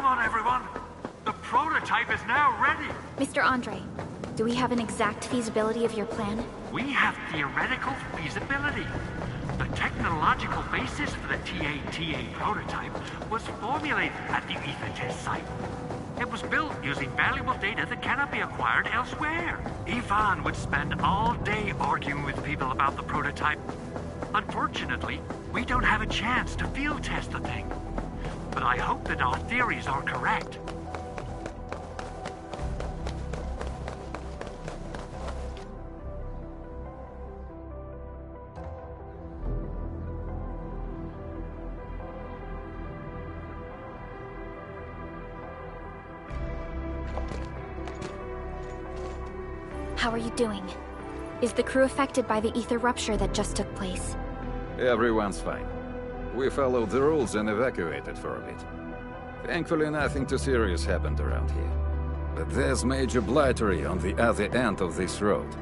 Come on, everyone! The prototype is now ready! Mr. Andre, do we have an exact feasibility of your plan? We have theoretical feasibility. The technological basis for the TA prototype was formulated at the Ether test site. It was built using valuable data that cannot be acquired elsewhere. Ivan would spend all day arguing with people about the prototype. Unfortunately, we don't have a chance to field test the thing. But I hope that our theories are correct. How are you doing? Is the crew affected by the ether rupture that just took place? Everyone's fine. We followed the rules and evacuated for a bit. Thankfully, nothing too serious happened around here. But there's major blightery on the other end of this road.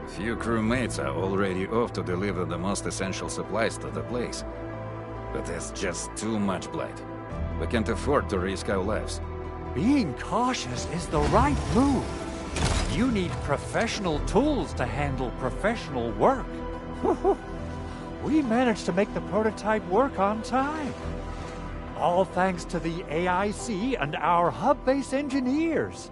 A few crewmates are already off to deliver the most essential supplies to the place. But there's just too much blight. We can't afford to risk our lives. Being cautious is the right move. You need professional tools to handle professional work. We managed to make the prototype work on time. All thanks to the AIC and our hub-base engineers.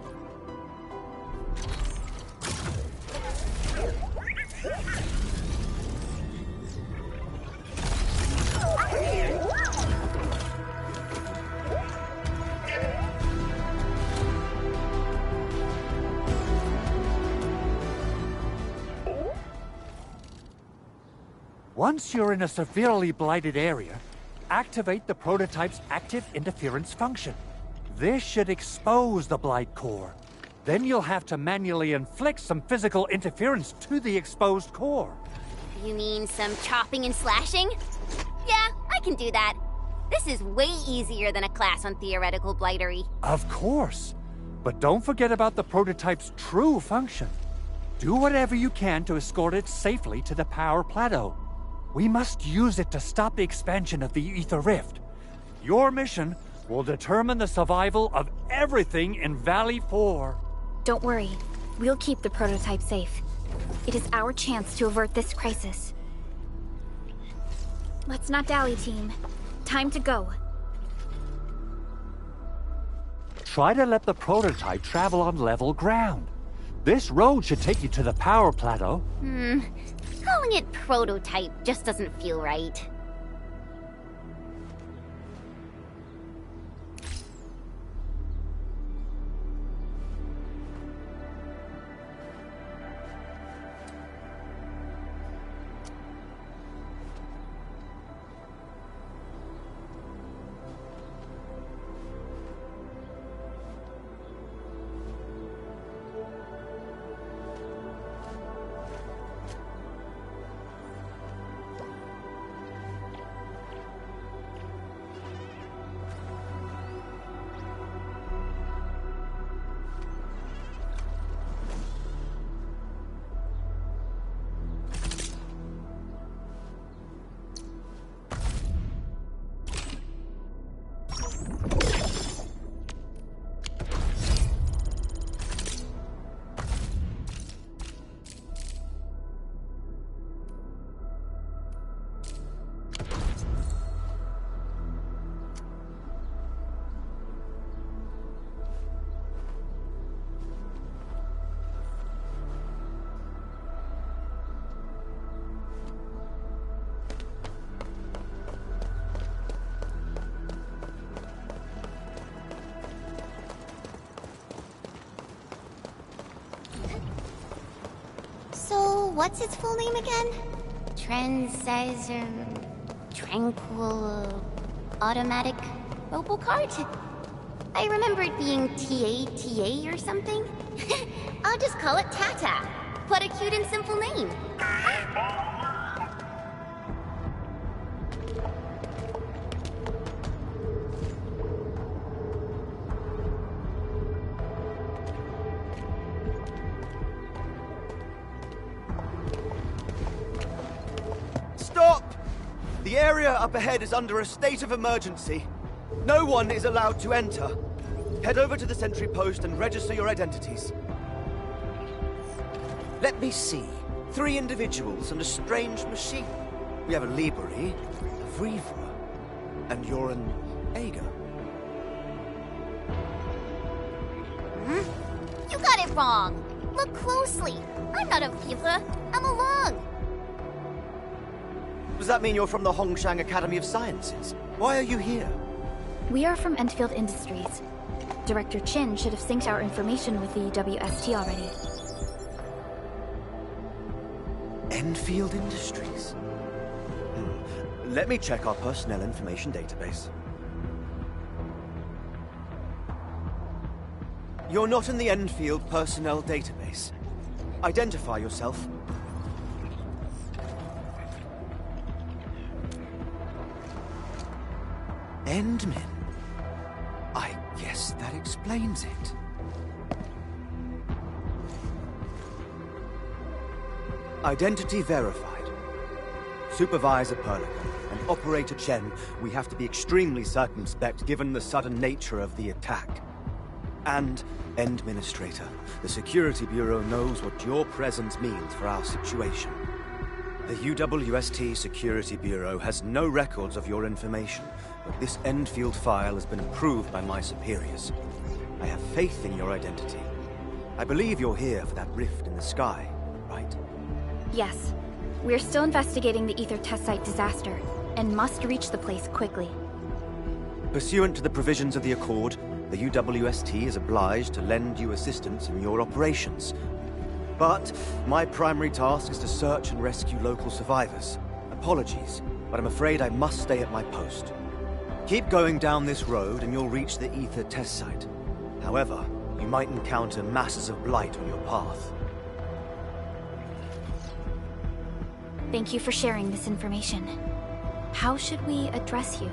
Once you're in a severely blighted area, activate the prototype's active interference function. This should expose the blight core. Then you'll have to manually inflict some physical interference to the exposed core. You mean some chopping and slashing? Yeah, I can do that. This is way easier than a class on theoretical blightery. Of course. But don't forget about the prototype's true function. Do whatever you can to escort it safely to the power plateau. We must use it to stop the expansion of the Ether Rift. Your mission will determine the survival of everything in Valley 4. Don't worry. We'll keep the prototype safe. It is our chance to avert this crisis. Let's not dally, team. Time to go. Try to let the prototype travel on level ground. This road should take you to the power plateau. Calling it prototype just doesn't feel right. What's its full name again? Tranquil... Automatic... Robocart? I remember it being TATA or something. I'll just call it Tata. What a cute and simple name. Stop! The area up ahead is under a state of emergency. No one is allowed to enter. Head over to the sentry post and register your identities. Let me see. 3 individuals and a strange machine. We have a Liberi, a Vrivra, and you're an Ager. You got it wrong. Look closely. I'm not a Vivra. I'm a Lung. Does that mean you're from the Hongshang Academy of Sciences? Why are you here? We are from Endfield Industries. Director Chin should have synced our information with the WST already. Endfield Industries? Let me check our personnel information database. You're not in the Endfield personnel database. Identify yourself. Endmin. I guess that explains it. Identity verified. Supervisor Perlican and Operator Chen, we have to be extremely circumspect given the sudden nature of the attack. And Administrator, the Security Bureau knows what your presence means for our situation. The UWST Security Bureau has no records of your information, but this Endfield file has been approved by my superiors. I have faith in your identity. I believe you're here for that rift in the sky, right? Yes. We're still investigating the Ether test site disaster, and must reach the place quickly. Pursuant to the provisions of the Accord, the UWST is obliged to lend you assistance in your operations. But my primary task is to search and rescue local survivors. Apologies, but I'm afraid I must stay at my post. Keep going down this road and you'll reach the Ether test site. However, you might encounter masses of blight on your path. Thank you for sharing this information. How should we address you?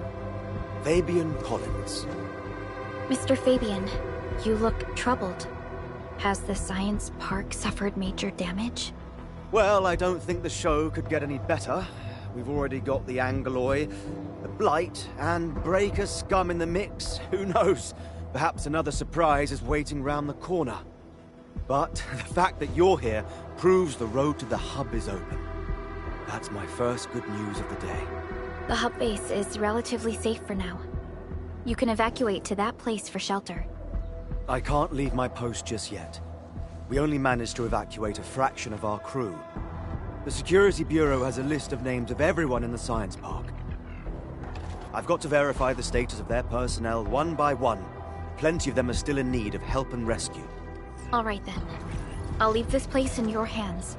Fabian Collins. Mr. Fabian, you look troubled. Has the science park suffered major damage? Well, I don't think the show could get any better. We've already got the Angeloy, the Blight, and Breaker scum in the mix. Who knows? Perhaps another surprise is waiting round the corner. But the fact that you're here proves the road to the hub is open. That's my first good news of the day. The hub base is relatively safe for now. You can evacuate to that place for shelter. I can't leave my post just yet. We only managed to evacuate a fraction of our crew. The Security Bureau has a list of names of everyone in the science park. I've got to verify the status of their personnel one by one. Plenty of them are still in need of help and rescue. All right then. I'll leave this place in your hands.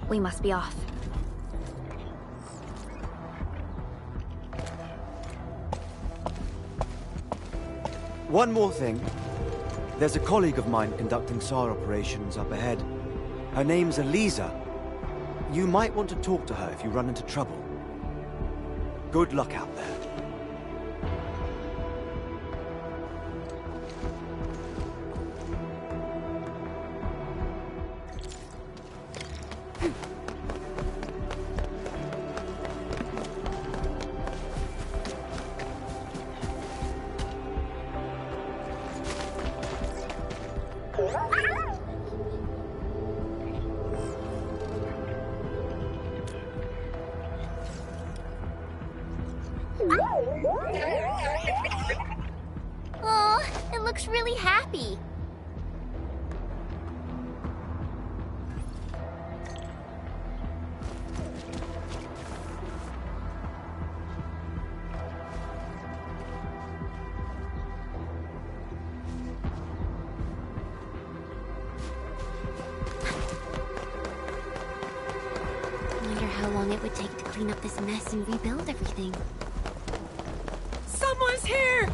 We must be off. One more thing. There's a colleague of mine conducting SAR operations up ahead. Her name's Eliza. You might want to talk to her if you run into trouble. Good luck out there. Oh, it looks really happy. long it would take to clean up this mess and rebuild everything. Someone's here!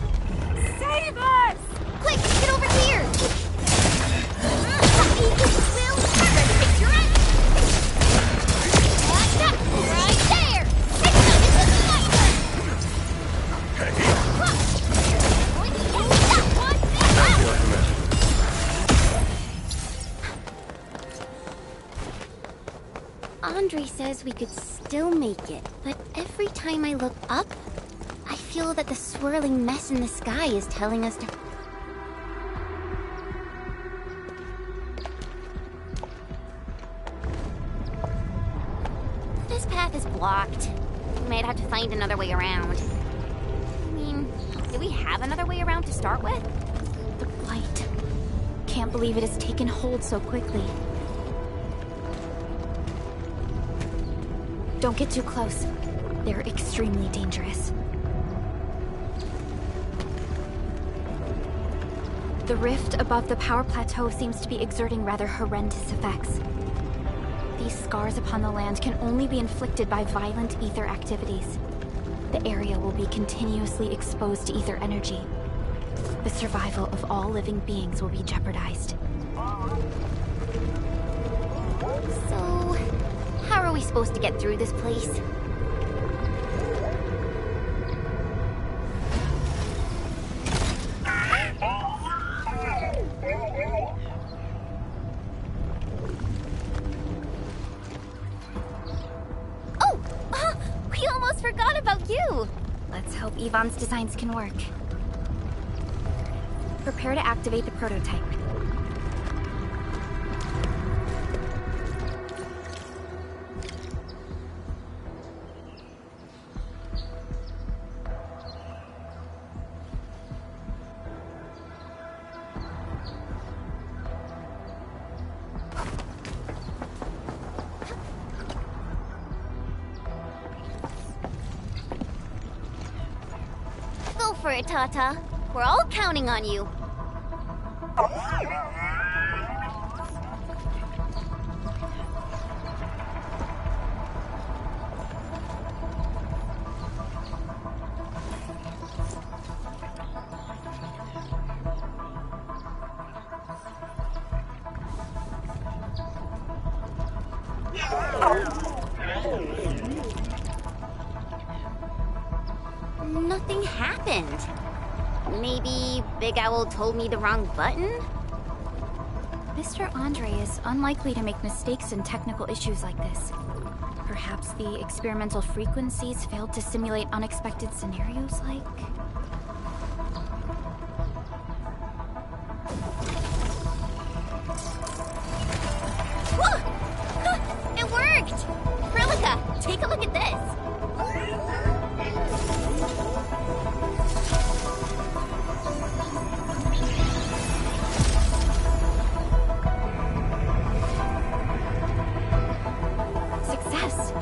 Save us! Quick, get over here! Will, ready to take your end! Right there! Take Andre says we could still make it, but every time I look up, I feel that the swirling mess in the sky is telling us to... This path is blocked. We might have to find another way around. I mean, do we have another way around to start with? The blight. Can't believe it has taken hold so quickly. Don't get too close. They're extremely dangerous. The rift above the power plateau seems to be exerting rather horrendous effects. These scars upon the land can only be inflicted by violent ether activities. The area will be continuously exposed to ether energy. The survival of all living beings will be jeopardized. So, how are we supposed to get through this place? We almost forgot about you! Let's hope Yvonne's designs can work. Prepare to activate the prototype. Go for it, Tata. We're all counting on you. Nothing happened. Maybe Big Owl told me the wrong button? Mr. Andre is unlikely to make mistakes in technical issues like this. Perhaps the experimental frequencies failed to simulate unexpected scenarios like... Whoa! It worked! Frelica, take a look at this! Success!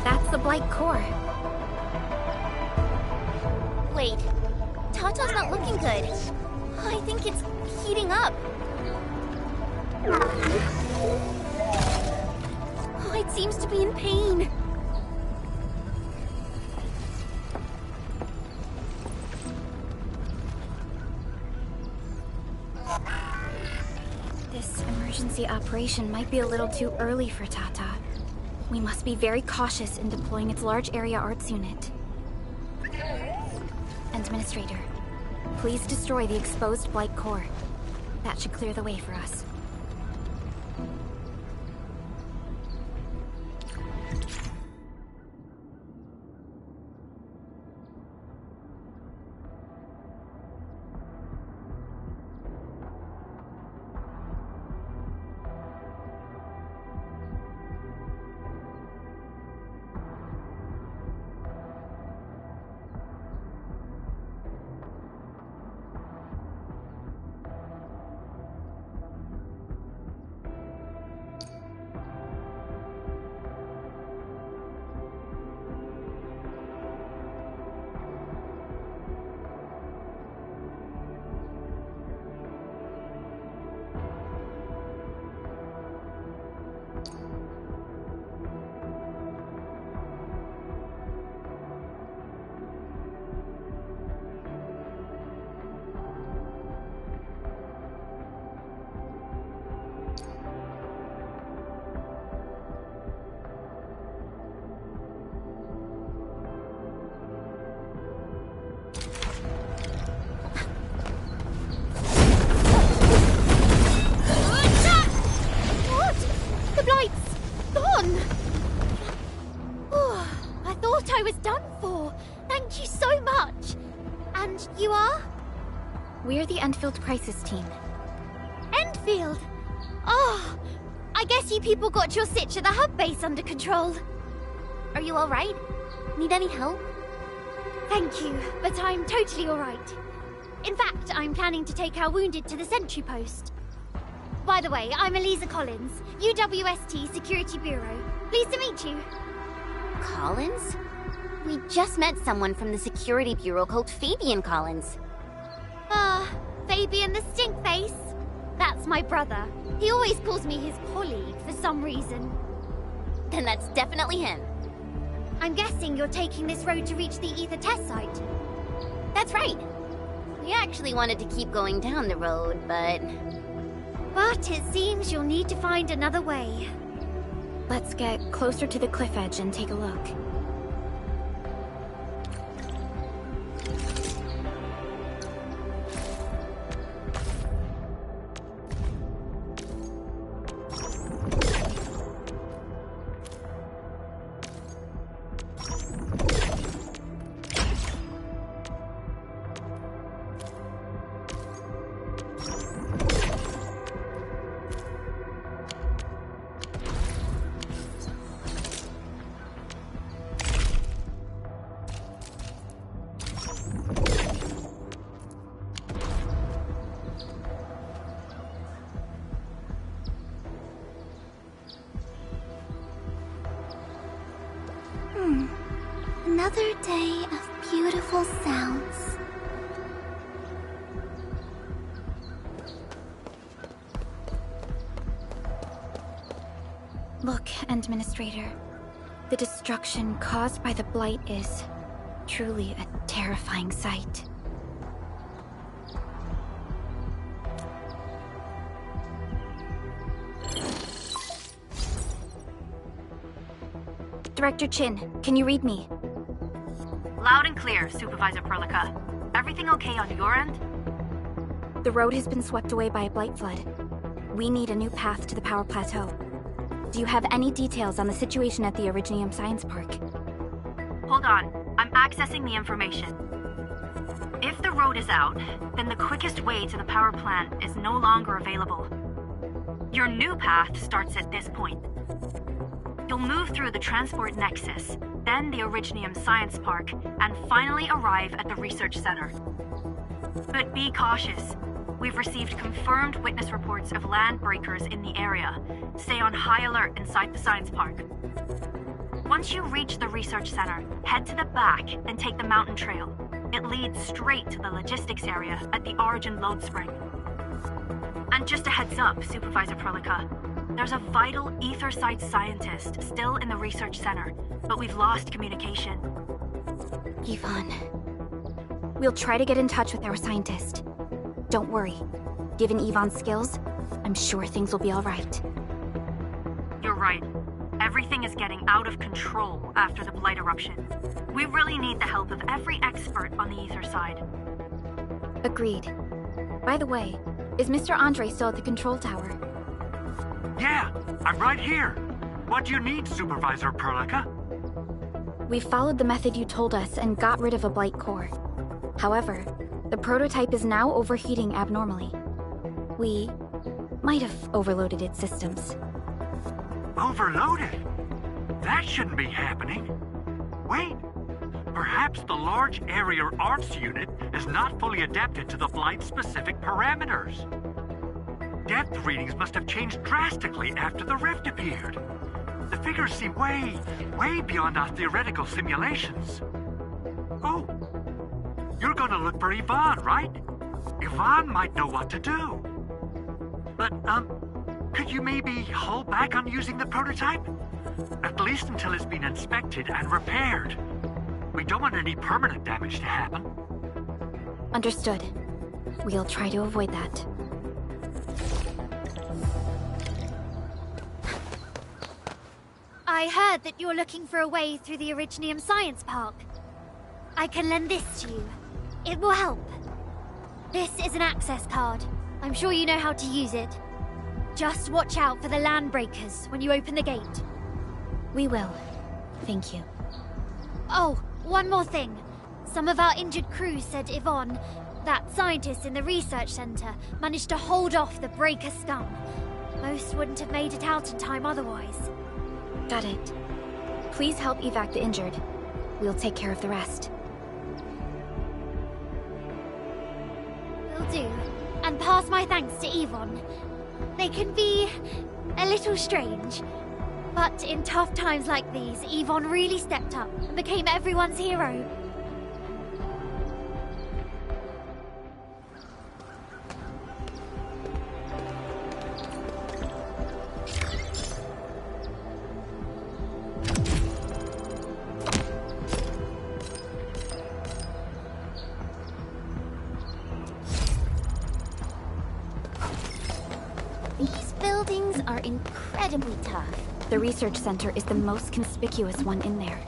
That's the Blight core. Wait, Tata's not looking good. I think it's heating up. Oh, it seems to be in pain. This emergency operation might be a little too early for Tata. We must be very cautious in deploying its large area arts unit. Administrator, please destroy the exposed Blight core. That should clear the way for us. Endfield crisis team. Endfield? Oh, I guess you people got your sitch at the hub base under control. Are you alright? Need any help? Thank you, but I'm totally alright. In fact, I'm planning to take our wounded to the sentry post. By the way, I'm Eliza Collins, UWST Security Bureau. Pleased to meet you. Collins? We just met someone from the Security Bureau called Fabian Collins. Fabian the Stinkface. That's my brother. He always calls me his colleague for some reason. Then that's definitely him. I'm guessing you're taking this road to reach the Ether test site. That's right. We actually wanted to keep going down the road, but it seems you'll need to find another way. Let's get closer to the cliff edge and take a look. Another day of beautiful sounds. Look, Administrator. The destruction caused by the Blight is truly a terrifying sight. Director Chin, can you read me? Loud and clear, Supervisor Perlica. Everything okay on your end? The road has been swept away by a blight flood. We need a new path to the power plateau. Do you have any details on the situation at the Originium Science Park? Hold on. I'm accessing the information. If the road is out, then the quickest way to the power plant is no longer available. Your new path starts at this point. You'll move through the Transport Nexus, then the Originium Science Park, and finally arrive at the Research Center. But be cautious. We've received confirmed witness reports of land breakers in the area. Stay on high alert inside the Science Park. Once you reach the Research Center, head to the back and take the mountain trail. It leads straight to the logistics area at the Origin Load Spring. And just a heads up, Supervisor Perlica. There's a vital ether site scientist still in the Research Center, but we've lost communication. Yvonne. We'll try to get in touch with our scientist. Don't worry. Given Yvonne's skills, I'm sure things will be all right. You're right. Everything is getting out of control after the Blight eruption. We really need the help of every expert on the ether side. Agreed. By the way, is Mr. Andre still at the control tower? Yeah, I'm right here. What do you need, Supervisor Perlica? We followed the method you told us and got rid of a blight core. However, the prototype is now overheating abnormally. We might have overloaded its systems. Overloaded? That shouldn't be happening. Wait, perhaps the large area arts unit is not fully adapted to the flight's specific parameters. Depth readings must have changed drastically after the rift appeared. The figures seem way beyond our theoretical simulations. Oh, you're gonna look for Yvonne, right? Yvonne might know what to do. But, could you maybe hold back on using the prototype? At least until it's been inspected and repaired. We don't want any permanent damage to happen. Understood. We'll try to avoid that. I heard that you're looking for a way through the Originium Science Park. I can lend this to you. It will help. This is an access card. I'm sure you know how to use it. Just watch out for the land breakers when you open the gate. We will. Thank you. Oh, one more thing. Some of our injured crew said Yvonne, That scientist in the research center managed to hold off the Breaker scum. Most wouldn't have made it out in time otherwise. Got it. Please help evac the injured. We'll take care of the rest. Will do. And pass my thanks to Yvonne. They can be a little strange. But in tough times like these, Yvonne really stepped up and became everyone's hero. These buildings are incredibly tough. The research center is the most conspicuous one in there.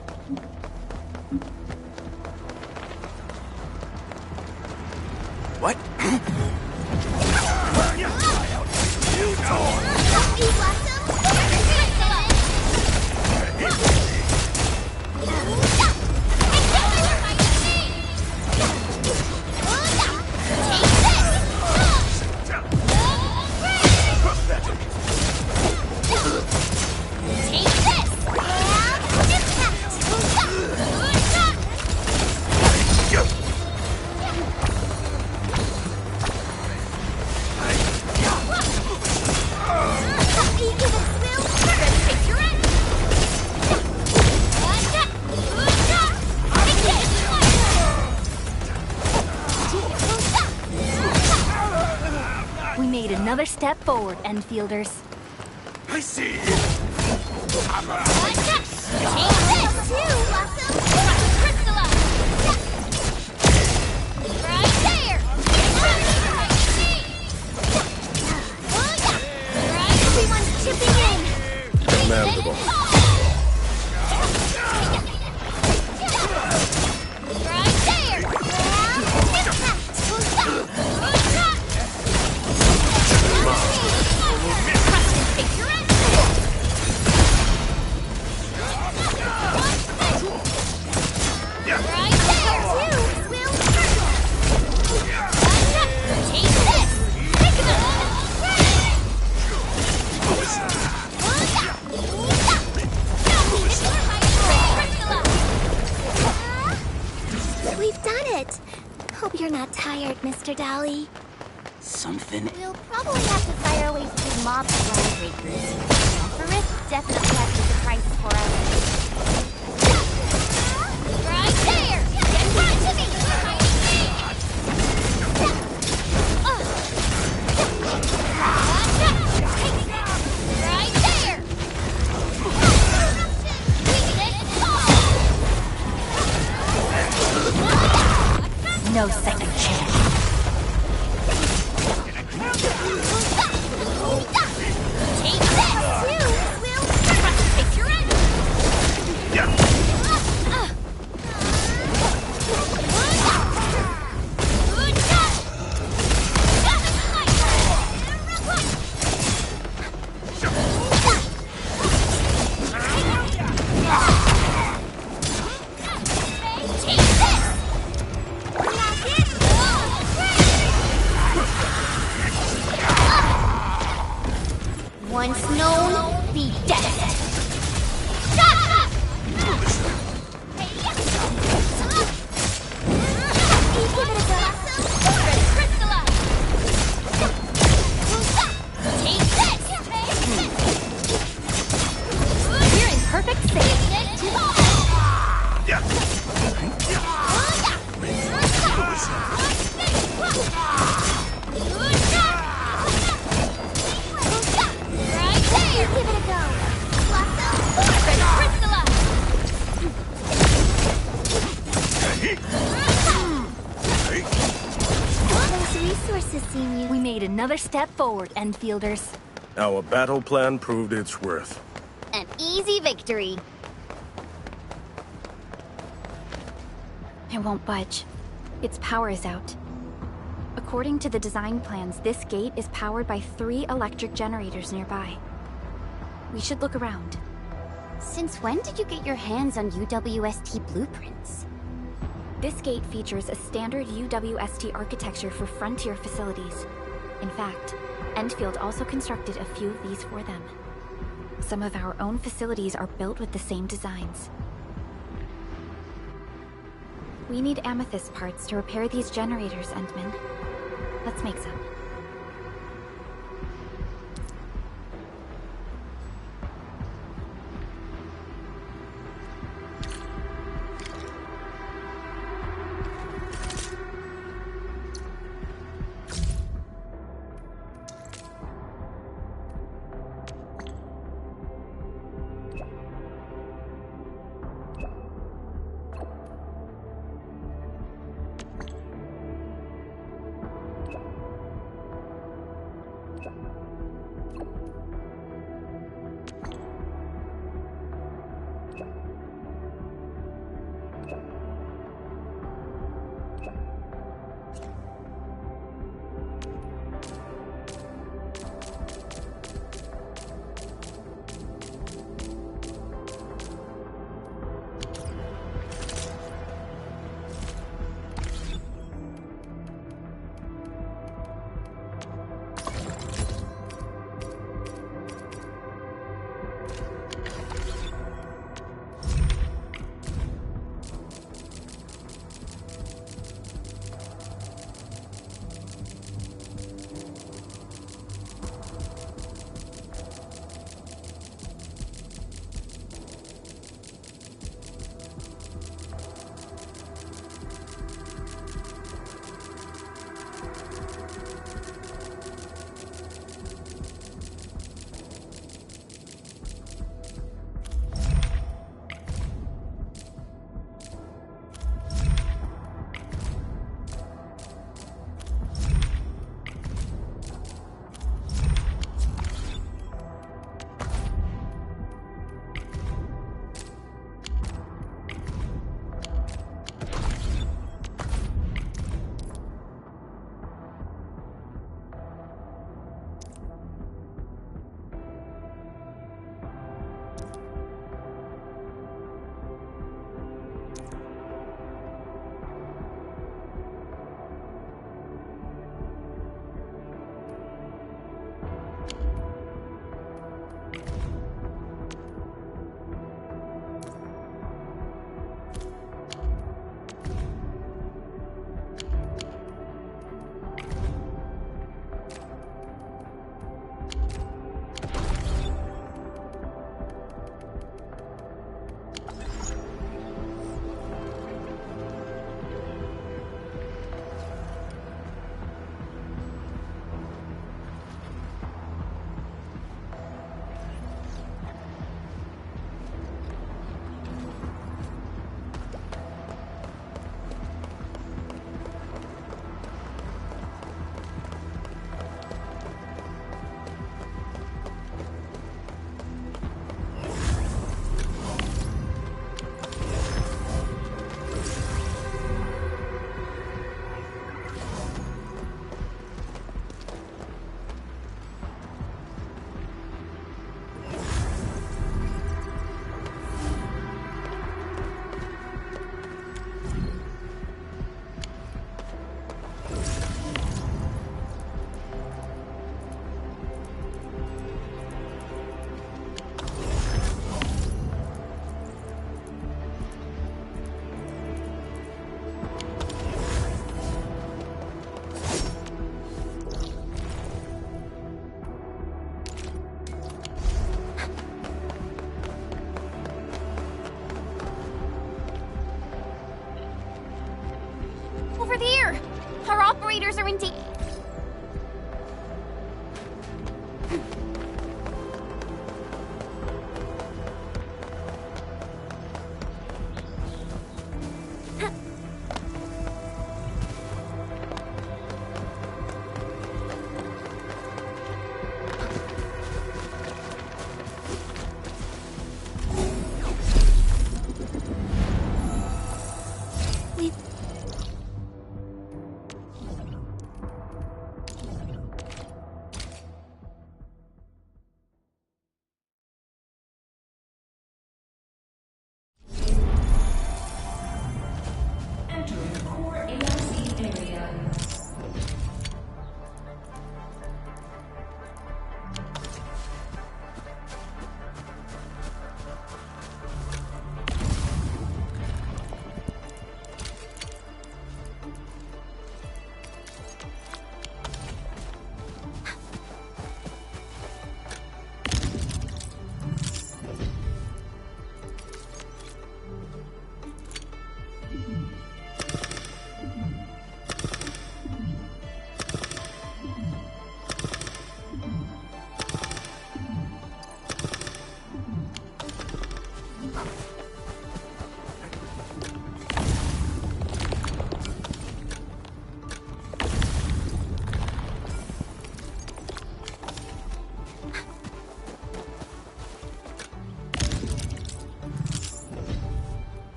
What? We made another step forward, Enfielders. I see. Commendable. We've done it! Hope you're not tired, Mr. Dolly. Something. We'll probably have to fight our way through mob ground breakers. The risk definitely has to be the price for us. Right there! Get in front of me! Right there! No second chance. Take this, you! Will take your end! Once known, be destined. We're in perfect shape. Give it a go. Those resources seem useful. We made another step forward, Enfielders. Our battle plan proved its worth. An easy victory. It won't budge. Its power is out. According to the design plans, this gate is powered by 3 electric generators nearby. We should look around. Since when did you get your hands on UWST blueprints? This gate features a standard UWST architecture for frontier facilities. In fact, Endfield also constructed a few of these for them. Some of our own facilities are built with the same designs. We need amethyst parts to repair these generators, Endman. Let's make some.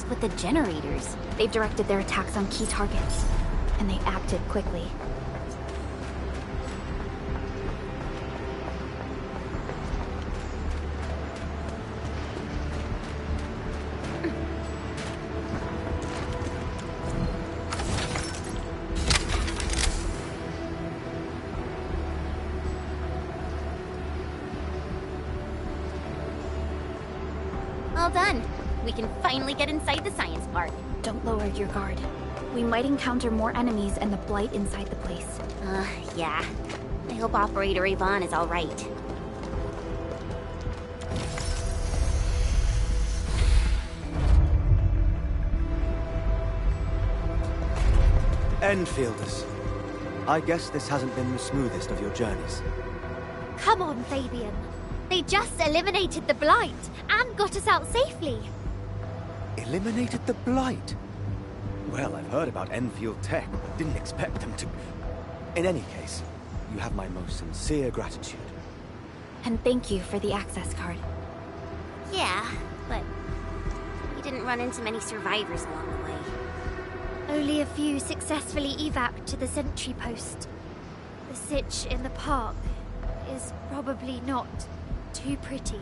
What's with the generators? They've directed their attacks on key targets, and they acted quickly. All done. We can finally get inside the science park. Don't lower your guard. We might encounter more enemies and the Blight inside the place. Yeah. I hope Operator Yvonne is all right. Enfielders. I guess this hasn't been the smoothest of your journeys. Come on, Fabian. They just eliminated the Blight and got us out safely. Eliminated the Blight? Well, I've heard about Enfield tech, but didn't expect them to... In any case, you have my most sincere gratitude. And thank you for the access card. Yeah, but we didn't run into many survivors along the way. Only a few successfully evac'd to the sentry post. The sitch in the park is probably not too pretty.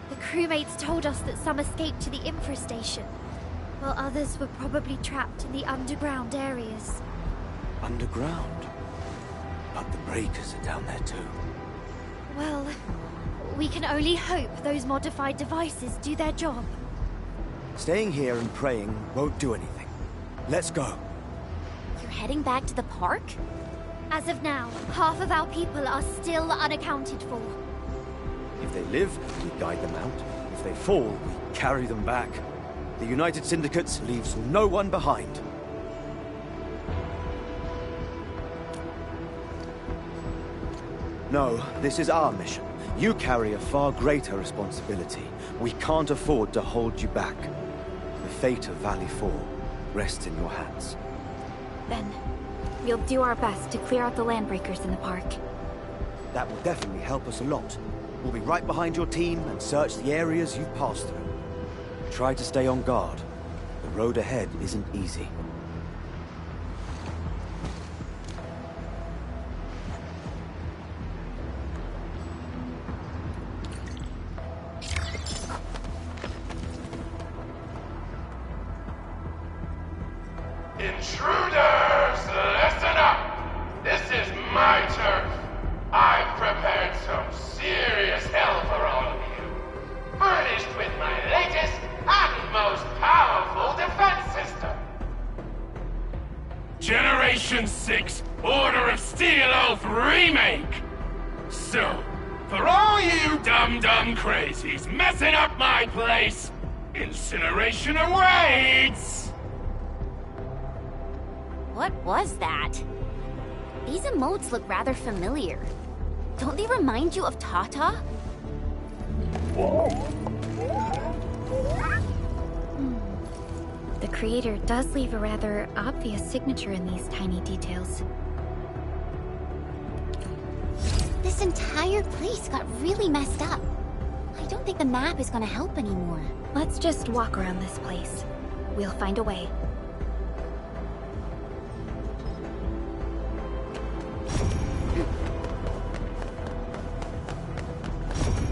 The crewmates told us that some escaped to the infrastation, while others were probably trapped in the underground areas. Underground? But the breakers are down there too. Well, we can only hope those modified devices do their job. Staying here and praying won't do anything. Let's go. You're heading back to the park? As of now, half of our people are still unaccounted for. If they live, we guide them out. If they fall, we carry them back. The United Syndicate leaves no one behind. No, this is our mission. You carry a far greater responsibility. We can't afford to hold you back. The fate of Valley 4 rests in your hands. Then, we'll do our best to clear out the landbreakers in the park. That will definitely help us a lot. We'll be right behind your team and search the areas you've passed through. Try to stay on guard. The road ahead isn't easy. Intruders, listen up! This is my turf. I've prepared some serious hell for all of you. Furnished with my latest and most powerful defense system. Generation 6 Order of Steel Oath Remake! So, for all you dumb crazies messing up my place, incineration awaits! What was that? These emotes look rather familiar. Don't they remind you of Tata? The creator does leave a rather obvious signature in these tiny details. This entire place got really messed up. I don't think the map is gonna help anymore. Let's just walk around this place. We'll find a way.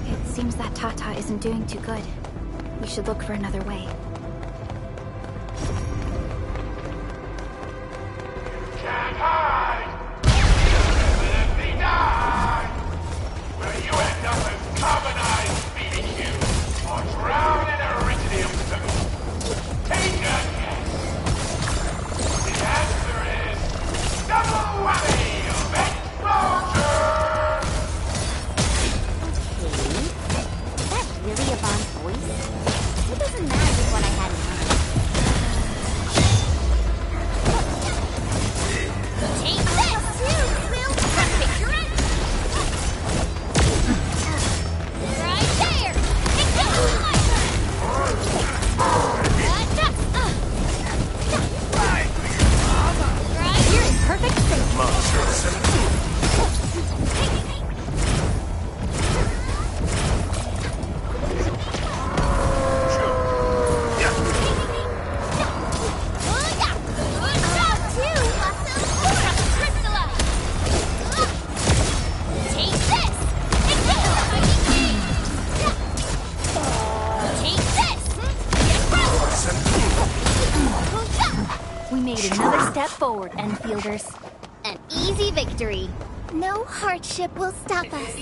It seems that Tata isn't doing too good. We should look for another way. Can't hide! Let me die! Where you end up as carbonized BBQ or drown in iridium soup. Take a guess! The answer is double whammy of explosion! Okay. Is that really Yvonne's voice? It doesn't matter what forward, Enfielders. An easy victory. No hardship will stop us.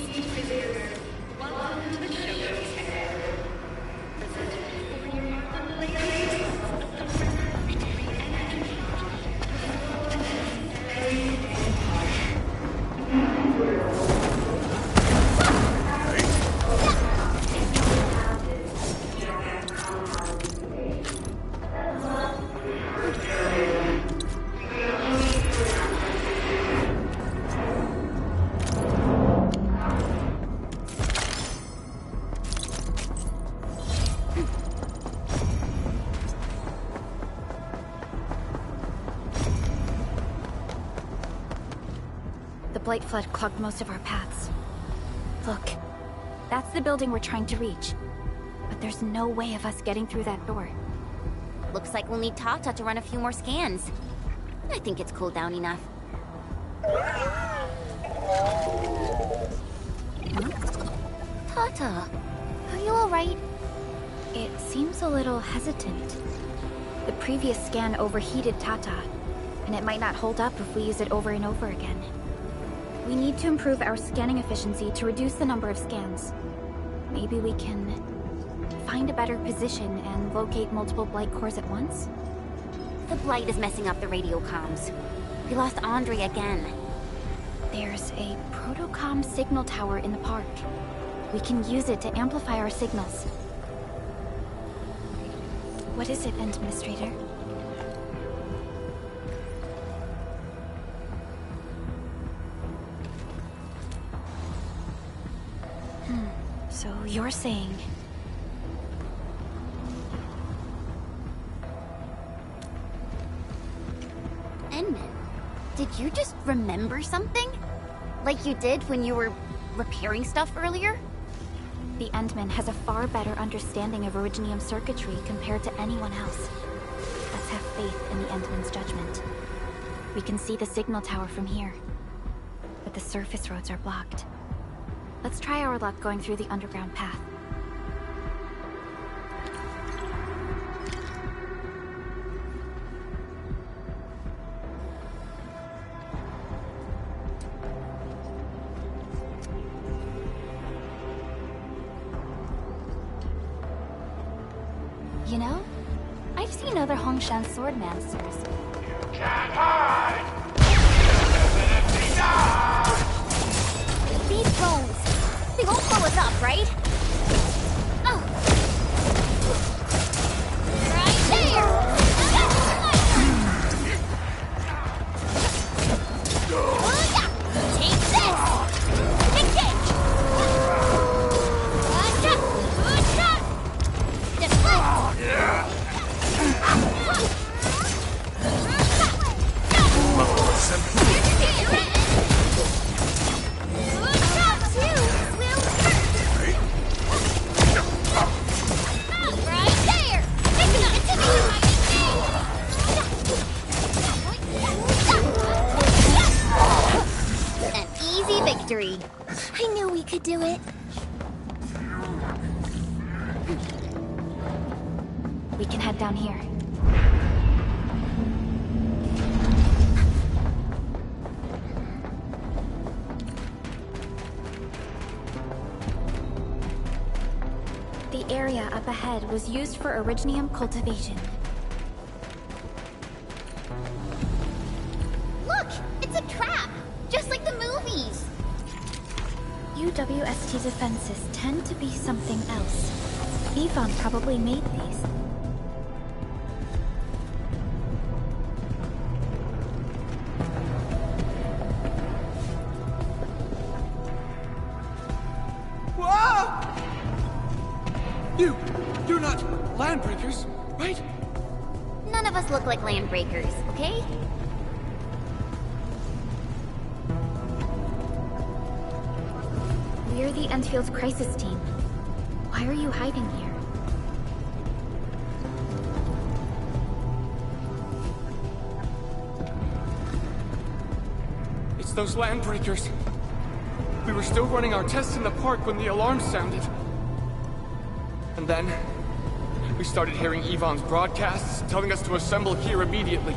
The Blight Flood clogged most of our paths. Look, that's the building we're trying to reach. But there's no way of us getting through that door. Looks like we'll need Tata to run a few more scans. I think it's cooled down enough. Tata, are you alright? It seems a little hesitant. The previous scan overheated Tata, and it might not hold up if we use it over and over again. We need to improve our scanning efficiency to reduce the number of scans. Maybe we can find a better position and locate multiple Blight cores at once? The Blight is messing up the radio comms. We lost Andre again. There's a protocom signal tower in the park. We can use it to amplify our signals. What is it, Administrator? So you're saying... Enman, did you just remember something? Like you did when you were repairing stuff earlier? The Endman has a far better understanding of Originium circuitry compared to anyone else. Let's have faith in the Endman's judgment. We can see the signal tower from here, but the surface roads are blocked. Let's try our luck going through the underground path. You know, I've seen other Hongshan swordmasters. Can't hide! These bones, they won't blow us up, right? Oh. Right there! Take this! Kick it! An easy victory. I knew we could do it. We can head down here. The area up ahead was used for Originium cultivation. Look, it's a trap, just like the movies. UWST defenses tend to be something else. Yvonne probably made these. You're not landbreakers, right? None of us look like landbreakers, okay? We're the Endfield crisis team. Why are you hiding here? It's those landbreakers. We were still running our tests in the park when the alarm sounded. And then, we started hearing Yvonne's broadcasts telling us to assemble here immediately.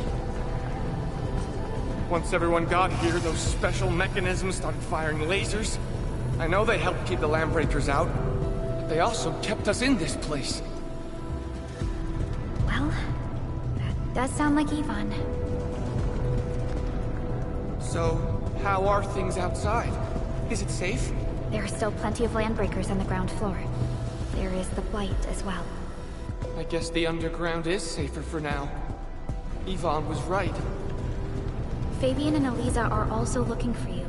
Once everyone got here, those special mechanisms started firing lasers. I know they helped keep the Landbreakers out, but they also kept us in this place. Well, that does sound like Yvonne. So, how are things outside? Is it safe? There are still plenty of Landbreakers on the ground floor. There is the Blight as well. I guess the underground is safer for now. Yvonne was right. Fabian and Eliza are also looking for you.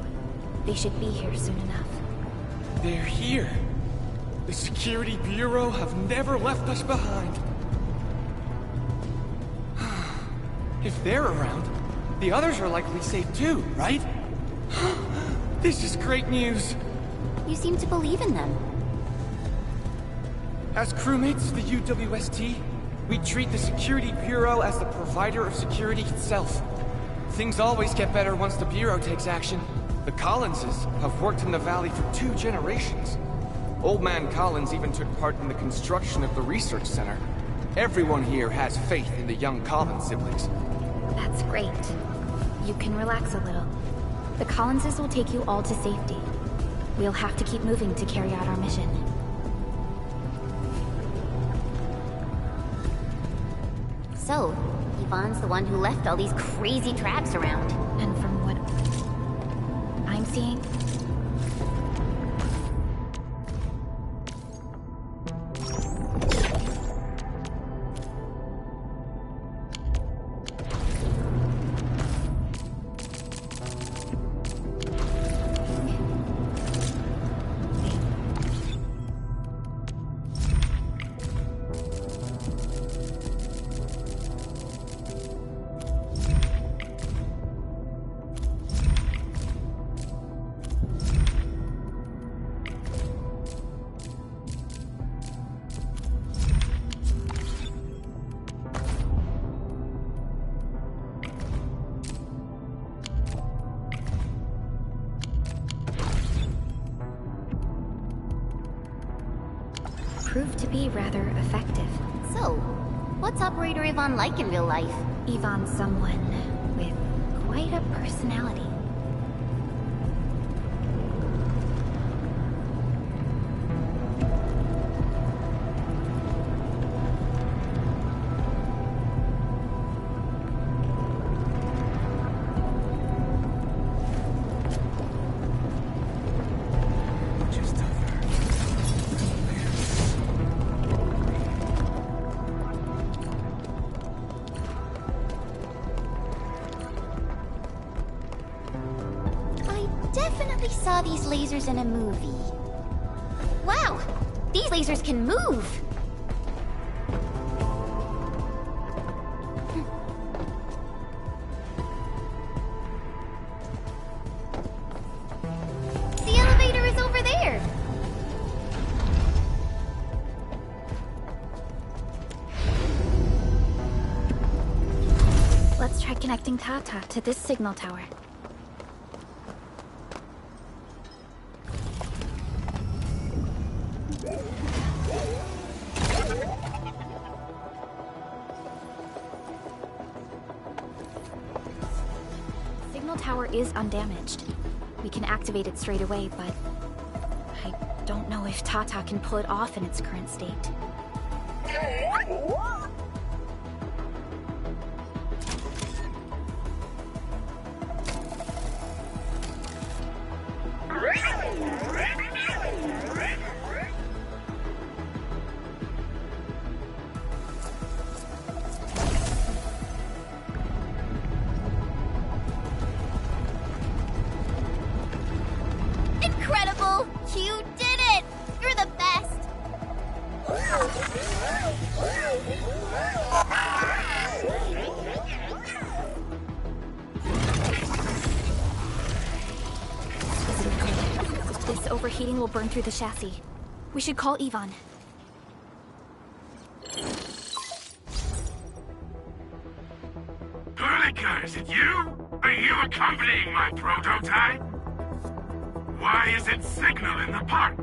They should be here soon enough. They're here. The Security Bureau have never left us behind. If they're around, the others are likely safe too, right? This is great news. You seem to believe in them. As crewmates of the UWST, we treat the Security Bureau as the provider of security itself. Things always get better once the Bureau takes action. The Collinses have worked in the Valley for 2 generations. Old Man Collins even took part in the construction of the Research Center. Everyone here has faith in the young Collins siblings. That's great. You can relax a little. The Collinses will take you all to safety. We'll have to keep moving to carry out our mission. So, Yvonne's the one who left all these crazy traps around. And from what I'm seeing, proved to be rather effective. So, what's Operator Yvonne like in real life? Yvonne's someone with quite a personality. Saw these lasers in a movie. Wow! These lasers can move! The elevator is over there! Let's try connecting Tata to this signal tower. Is undamaged. We can activate it straight away, but I don't know if Tata can pull it off in its current state. Incredible! You did it! You're the best! This overheating will burn through the chassis. We should call Yvonne. Perlica, is it you? Are you accompanying my prototype? Why is it signal in the park?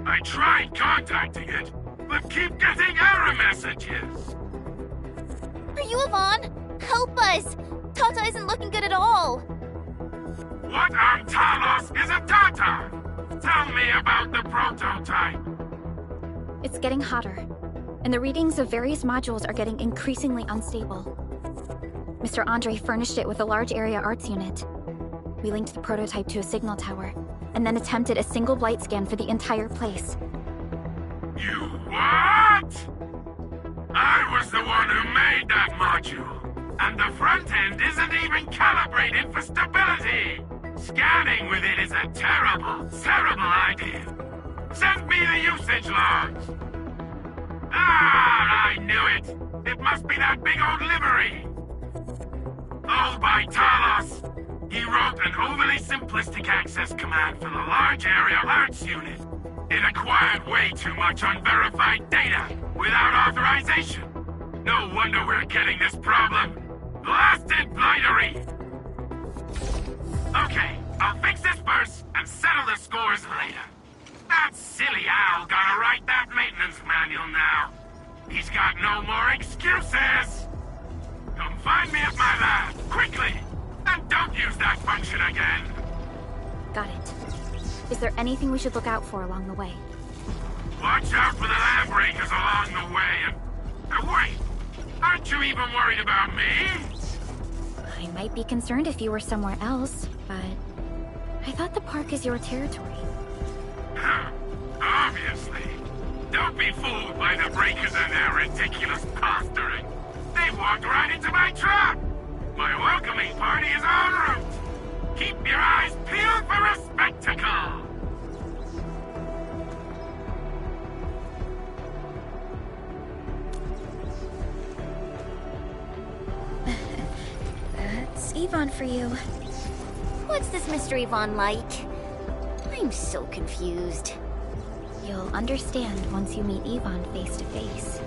I tried contacting it, but keep getting error messages. Are you Yvonne? Help us! Tata isn't looking good at all. What on Talos is a Tata? Tell me about the prototype. It's getting hotter, and the readings of various modules are getting increasingly unstable. Mr. Andre furnished it with a large area arts unit. We linked the prototype to a signal tower, and then attempted a single blight scan for the entire place. You what? I was the one who made that module, and the front end isn't even calibrated for stability. Scanning with it is a terrible, terrible idea. Send me the usage logs. Ah, I knew it. It must be that big old livery. Owned by Talos. He wrote an overly simplistic access command for the large area arts unit. It acquired way too much unverified data without authorization. No wonder we're getting this problem. Blasted blightery! Okay, I'll fix this first and settle the scores later. That silly owl gotta write that maintenance manual now. He's got no more excuses! Come find me at my lab, quickly! And don't use that function again! Got it. Is there anything we should look out for along the way? Watch out for the lab breakers along the way, and wait! Aren't you even worried about me? I might be concerned if you were somewhere else, but I thought the park is your territory. Obviously. Don't be fooled by the breakers and their ridiculous posturing. They walked right into my trap! My welcoming party is en route! Keep your eyes peeled for a spectacle! That's Yvonne for you. What's this Mr. Yvonne like? I'm so confused. You'll understand once you meet Yvonne face to face.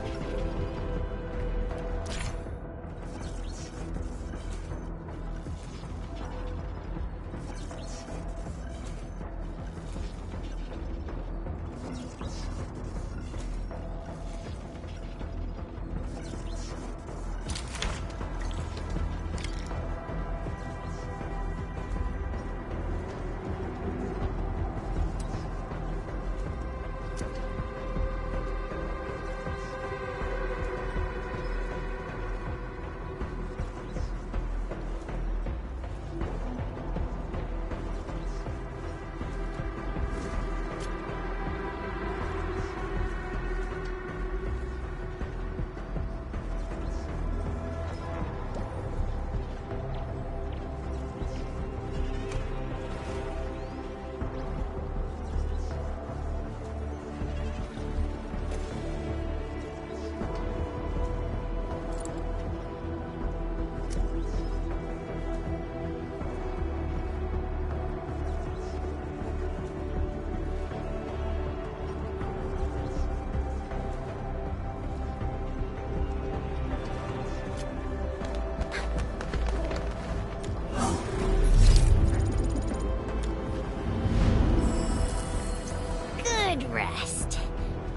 Rest.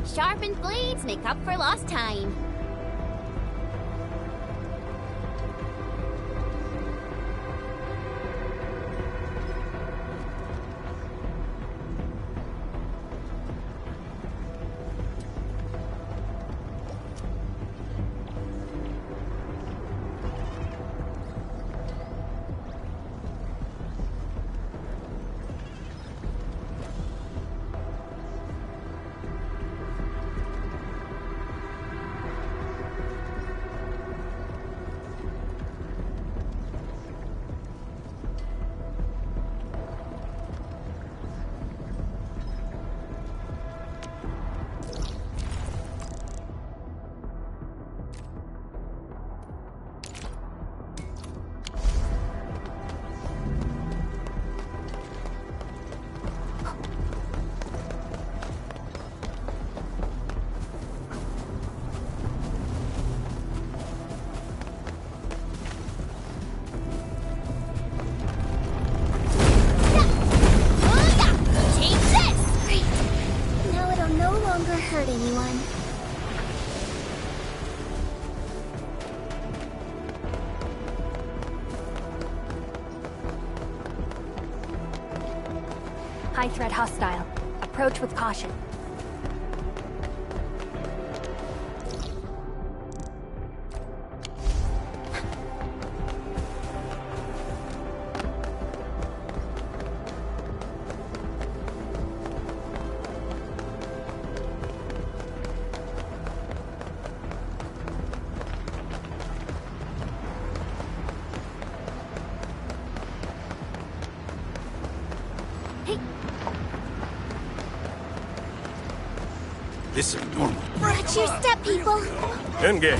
Sharpened blades make up for lost time. High threat hostile. Approach with caution. This is normal. Watch your step, people. Engage.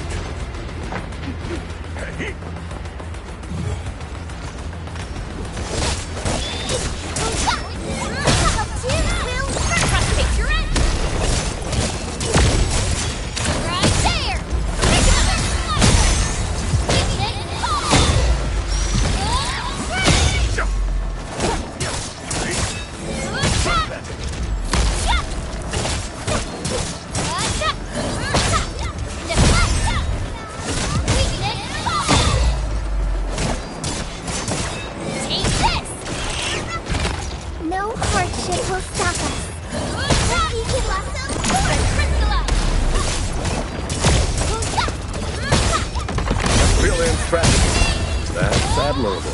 That's admirable.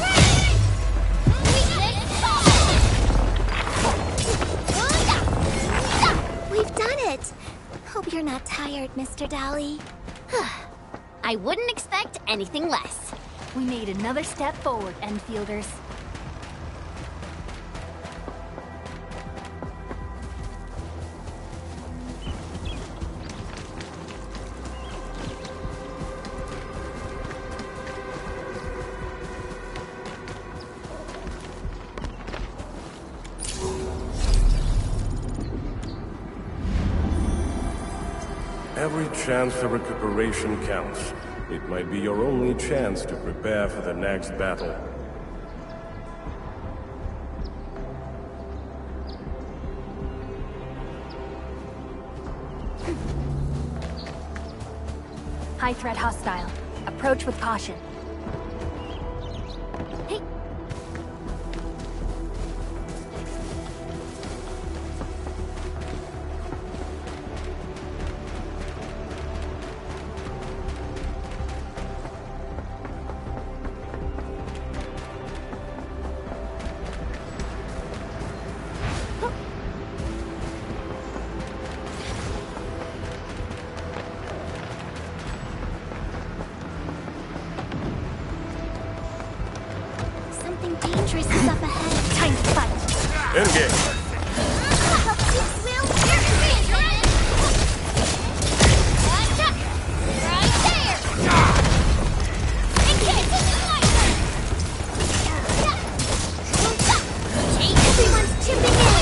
We've done it! Hope you're not tired, Mr. Dolly. I wouldn't expect anything less. We made another step forward, Enfielders. Every chance for recuperation counts. It might be your only chance to prepare for the next battle. High threat hostile. Approach with caution. Hey. Dangerous is up ahead. Time to fight. Engage. Everyone's chipping in.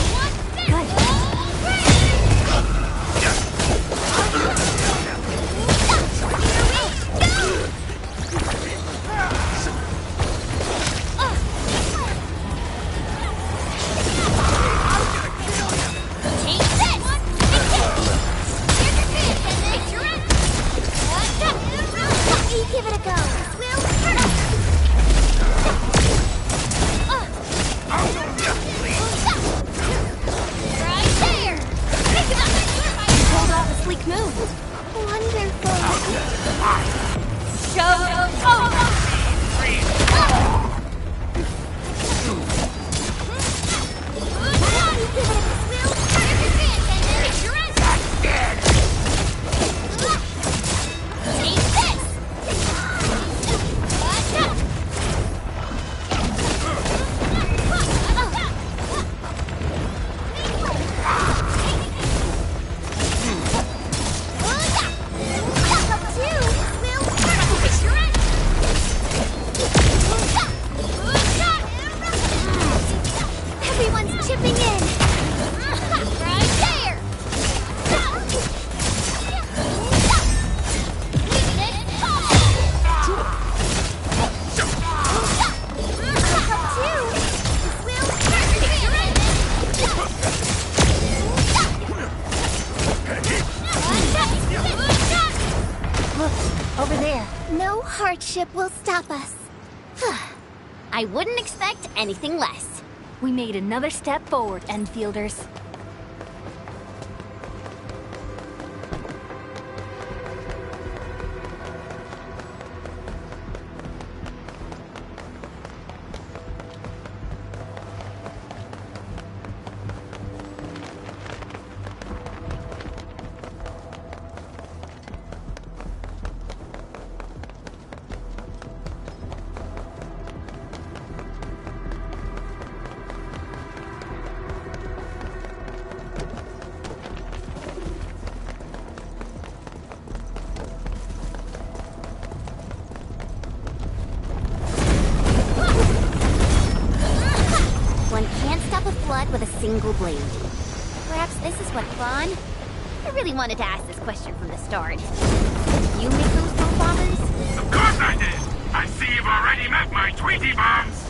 Give it a go. Right there. Pulled off a sleek move. Wonderful. Everyone's chipping in. Right there. Look, over there. No hardship will stop us. I wouldn't expect anything less. We made another step forward, Enfielders. With a single blade. Perhaps this is what Vaughn... I really wanted to ask this question from the start. Did you make those boom bombers? Of course I did! I see you've already met my Tweety bombs!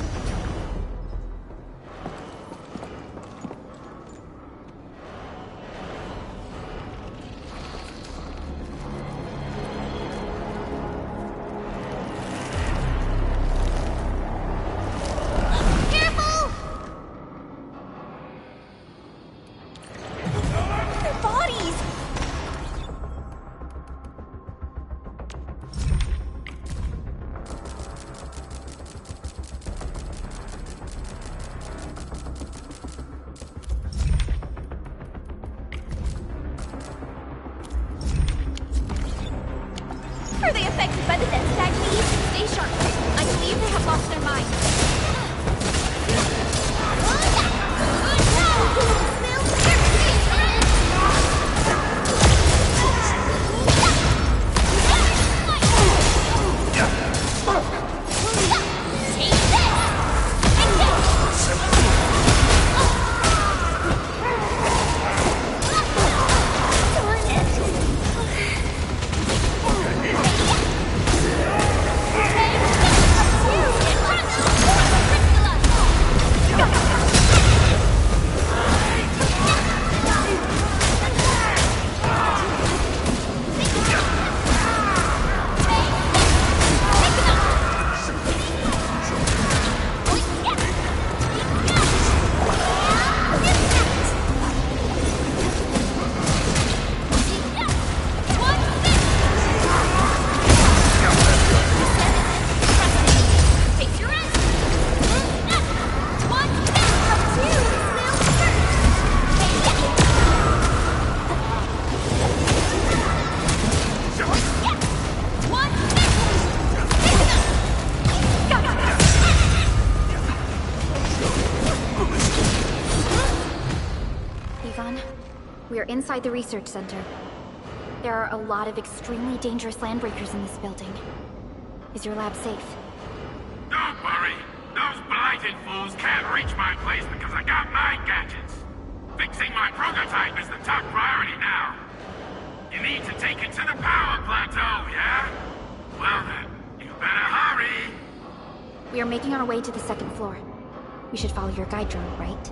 Are they affected by the death tag, please? Stay sharp. I believe they have lost their minds. We are inside the research center. There are a lot of extremely dangerous landbreakers in this building. Is your lab safe? Don't worry. Those blighted fools can't reach my place because I got my gadgets. Fixing my prototype is the top priority now. You need to take it to the power plateau, yeah? Well then, you better hurry. We are making our way to the second floor. We should follow your guide drone, right?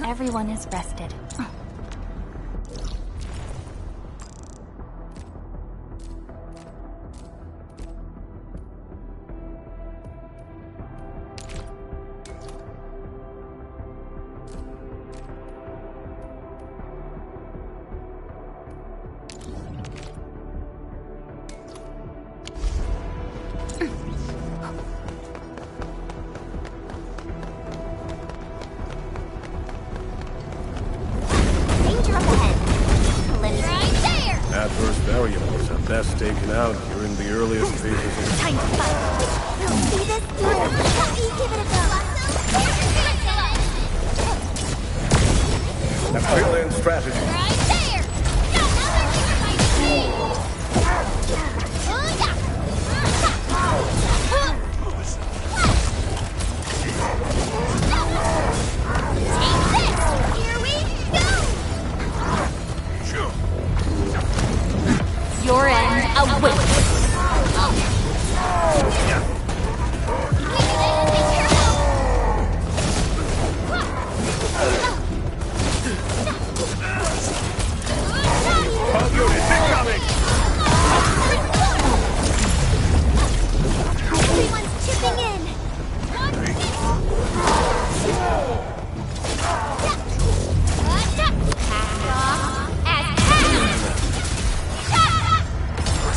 Everyone is rested. taken out during the earliest phases of Time to fight. See this? Let me give it a go. a brilliant strategy. Right there! Your end awaits. All units incoming! Everyone's chipping in.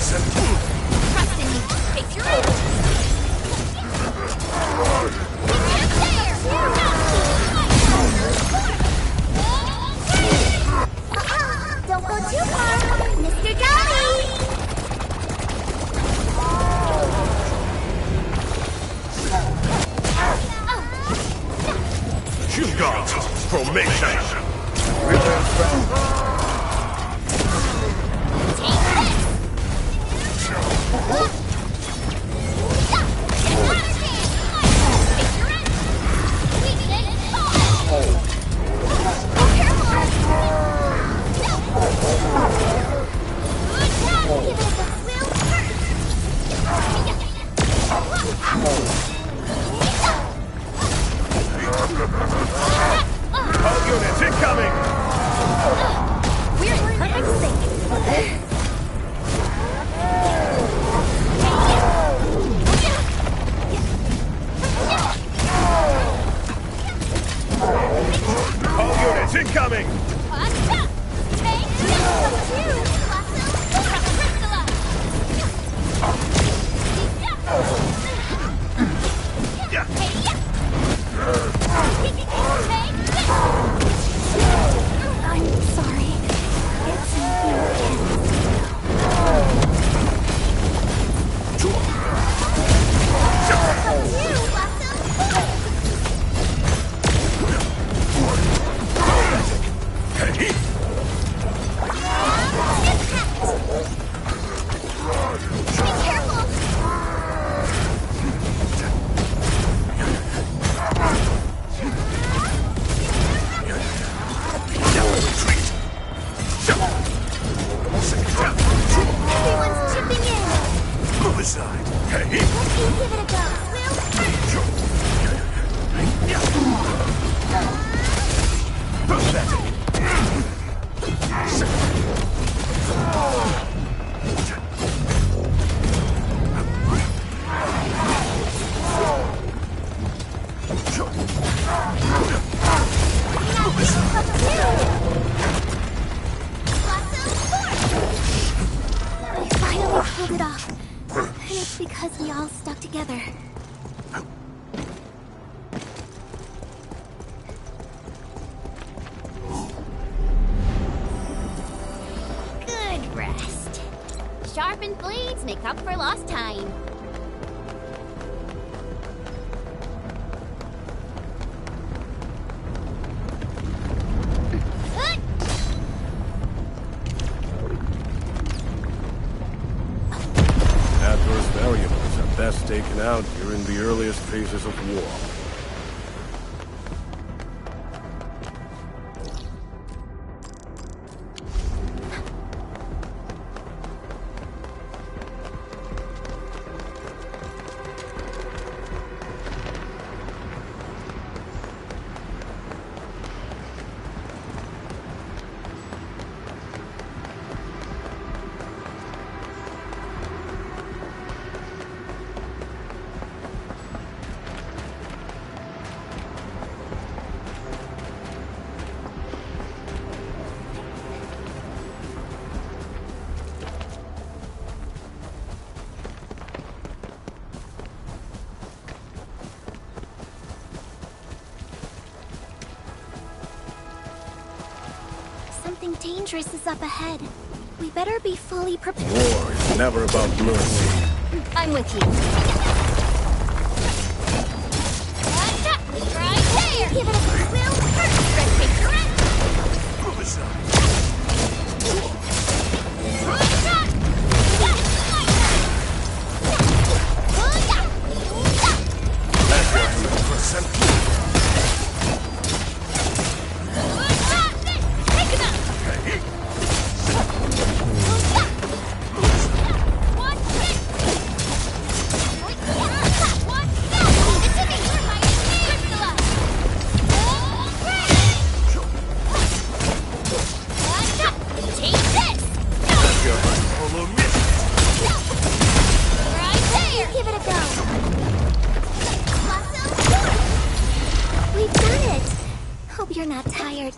Trust in me. Face your own. Don't go too far, Mr. Jolly! Shield guards, formation! All units incoming! We're in perfect sync. All units incoming! I'm sorry. It's something Everyone's chipping in. Move aside! Let's give it a go. We finally pulled it off. And it's because we all stuck together. Good rest. Sharpened blades make up for lost time. Adverse variables are best taken out during the earliest phases of war. Something dangerous is up ahead. We better be fully prepared. War is never about mercy. I'm with you. Right there! Give it a little red picture.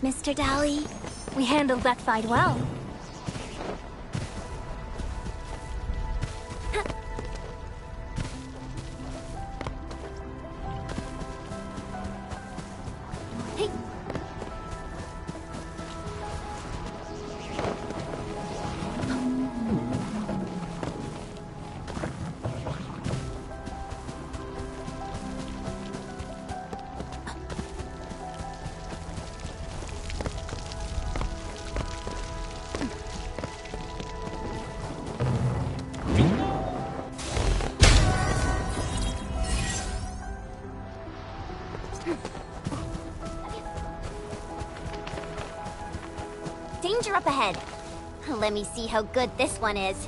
Mr. Dolly. We handled that fight well. Hey. Danger up ahead. Let me see how good this one is.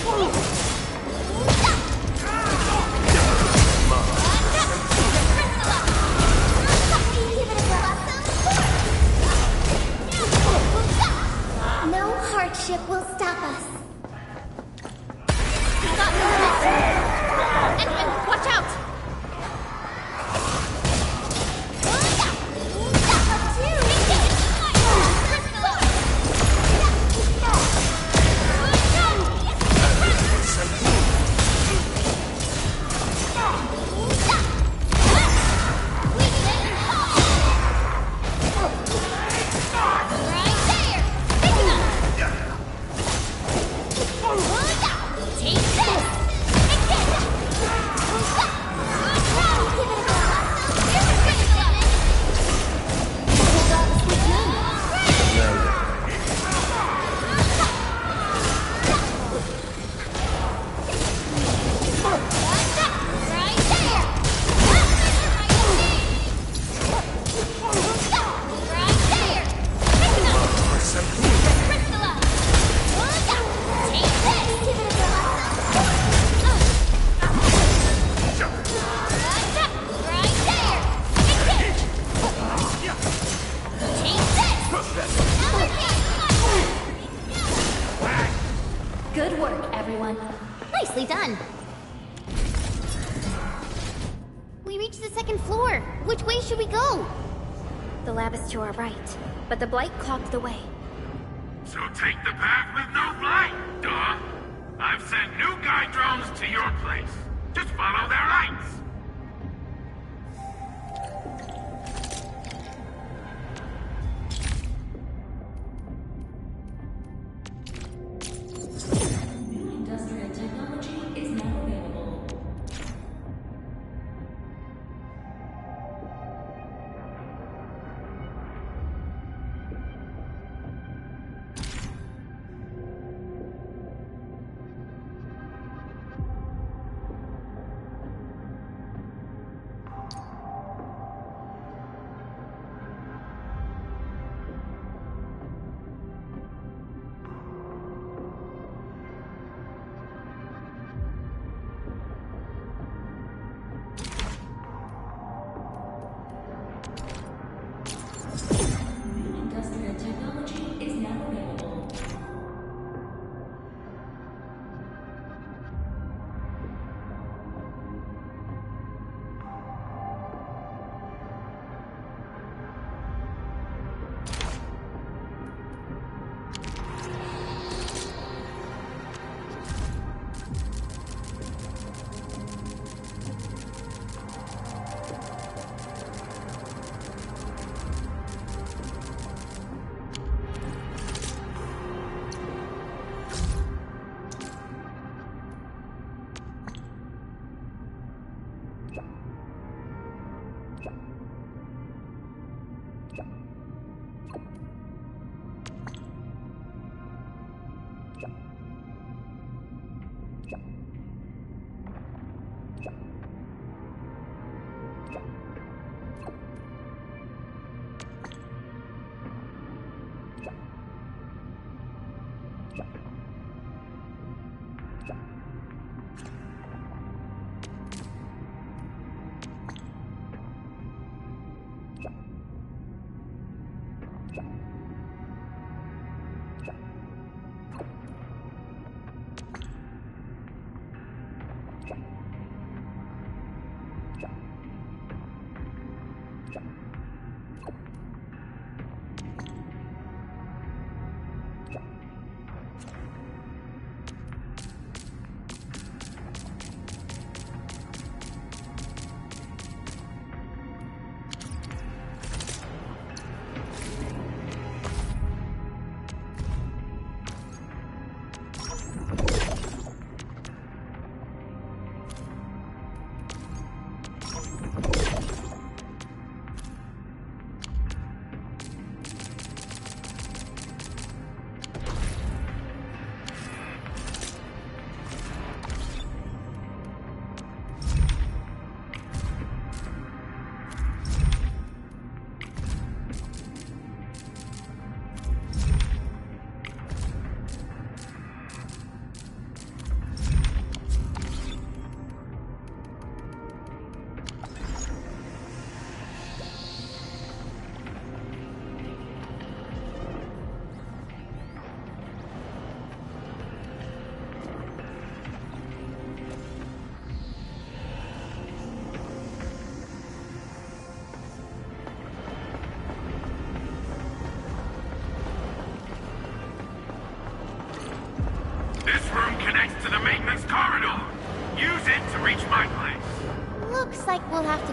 No hardship will stop us. And watch out! Good work, everyone. Nicely done. We reached the second floor. Which way should we go? The lab is to our right, but the blight clogged the way. So take the path with no blight, duh. I've sent new guide drones to your place. Just follow their lights. Industrial technology is now available. Industrial technology is now available.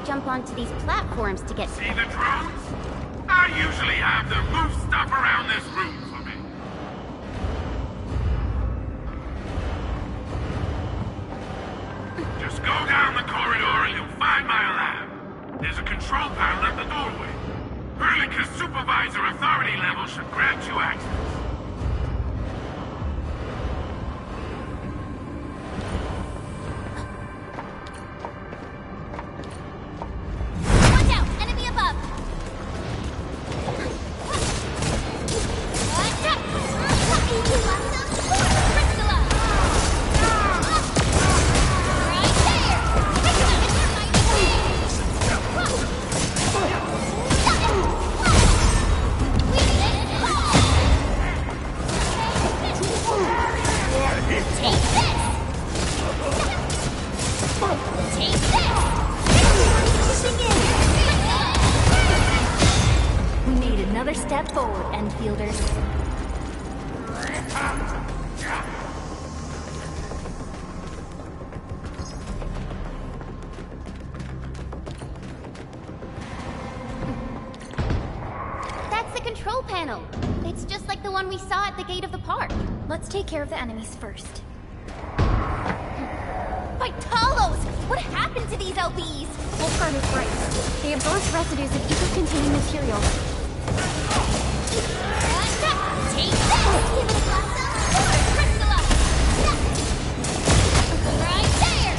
jump onto these platforms to get... See the drones? I usually have them move stuff around this room for me. Just go down the corridor and you'll find my lab. There's a control panel at the doorway. Erlinka's supervisor authority level should grant you access. Watch out! Enemy above! We made another step forward, Enfielders. That's the control panel. It's just like the one we saw at the gate of the park. Let's take care of the enemies first. By Talos! What happened to these LBs? Wolfguard is right. They absorbed residues of ether-containing material. Take this! Right there! Gotta keep it right right there!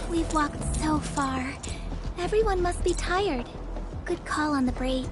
We've walked so far. Everyone must be tired. Good call on the break.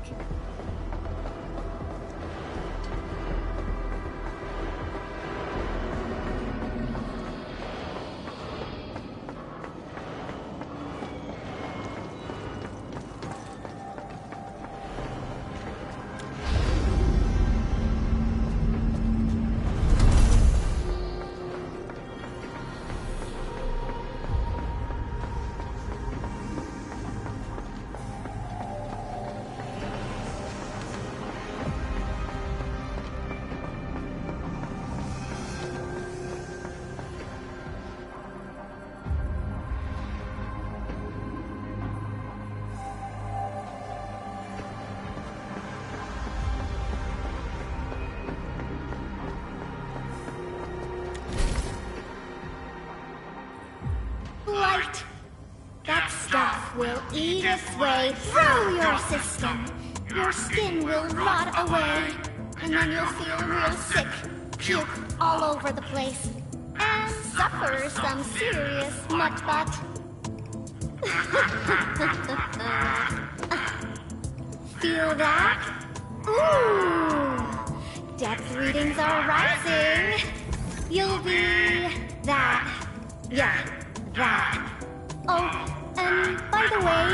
this way, through your system. Your skin will rot away, and then you'll feel real sick, puke all over the place, and suffer some serious mutt butt. Feel that? Ooh! Depth readings are rising. You'll be that. Yeah, that. Oh, and by the way,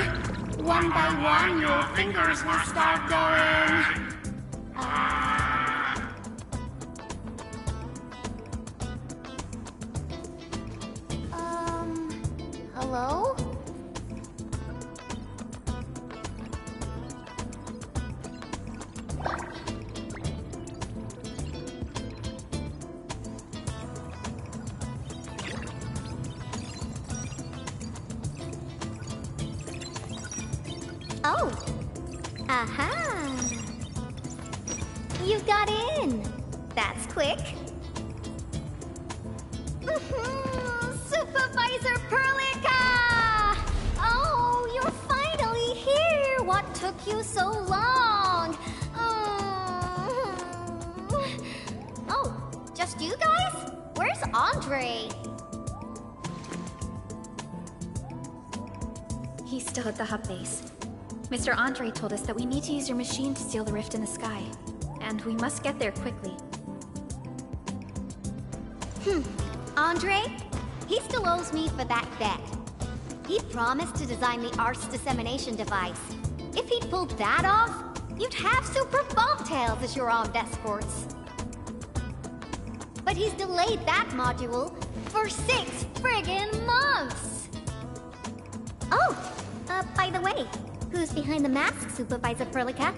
one by one your fingers will start going. Hello? Oh. Aha. You got in. That's quick. Supervisor Perlica! Oh, you're finally here. What took you so long? Oh, just you guys? Where's Andre? He's still at the hub base. Mr. Andre told us that we need to use your machine to seal the rift in the sky. And we must get there quickly. Andre? He still owes me for that bet. He promised to design the Art's dissemination device. If he'd pulled that off, you'd have super bobtails as your armed escorts. But he's delayed that module for 6 friggin' months! Oh, by the way, who's behind the mask, Supervisor Perlica?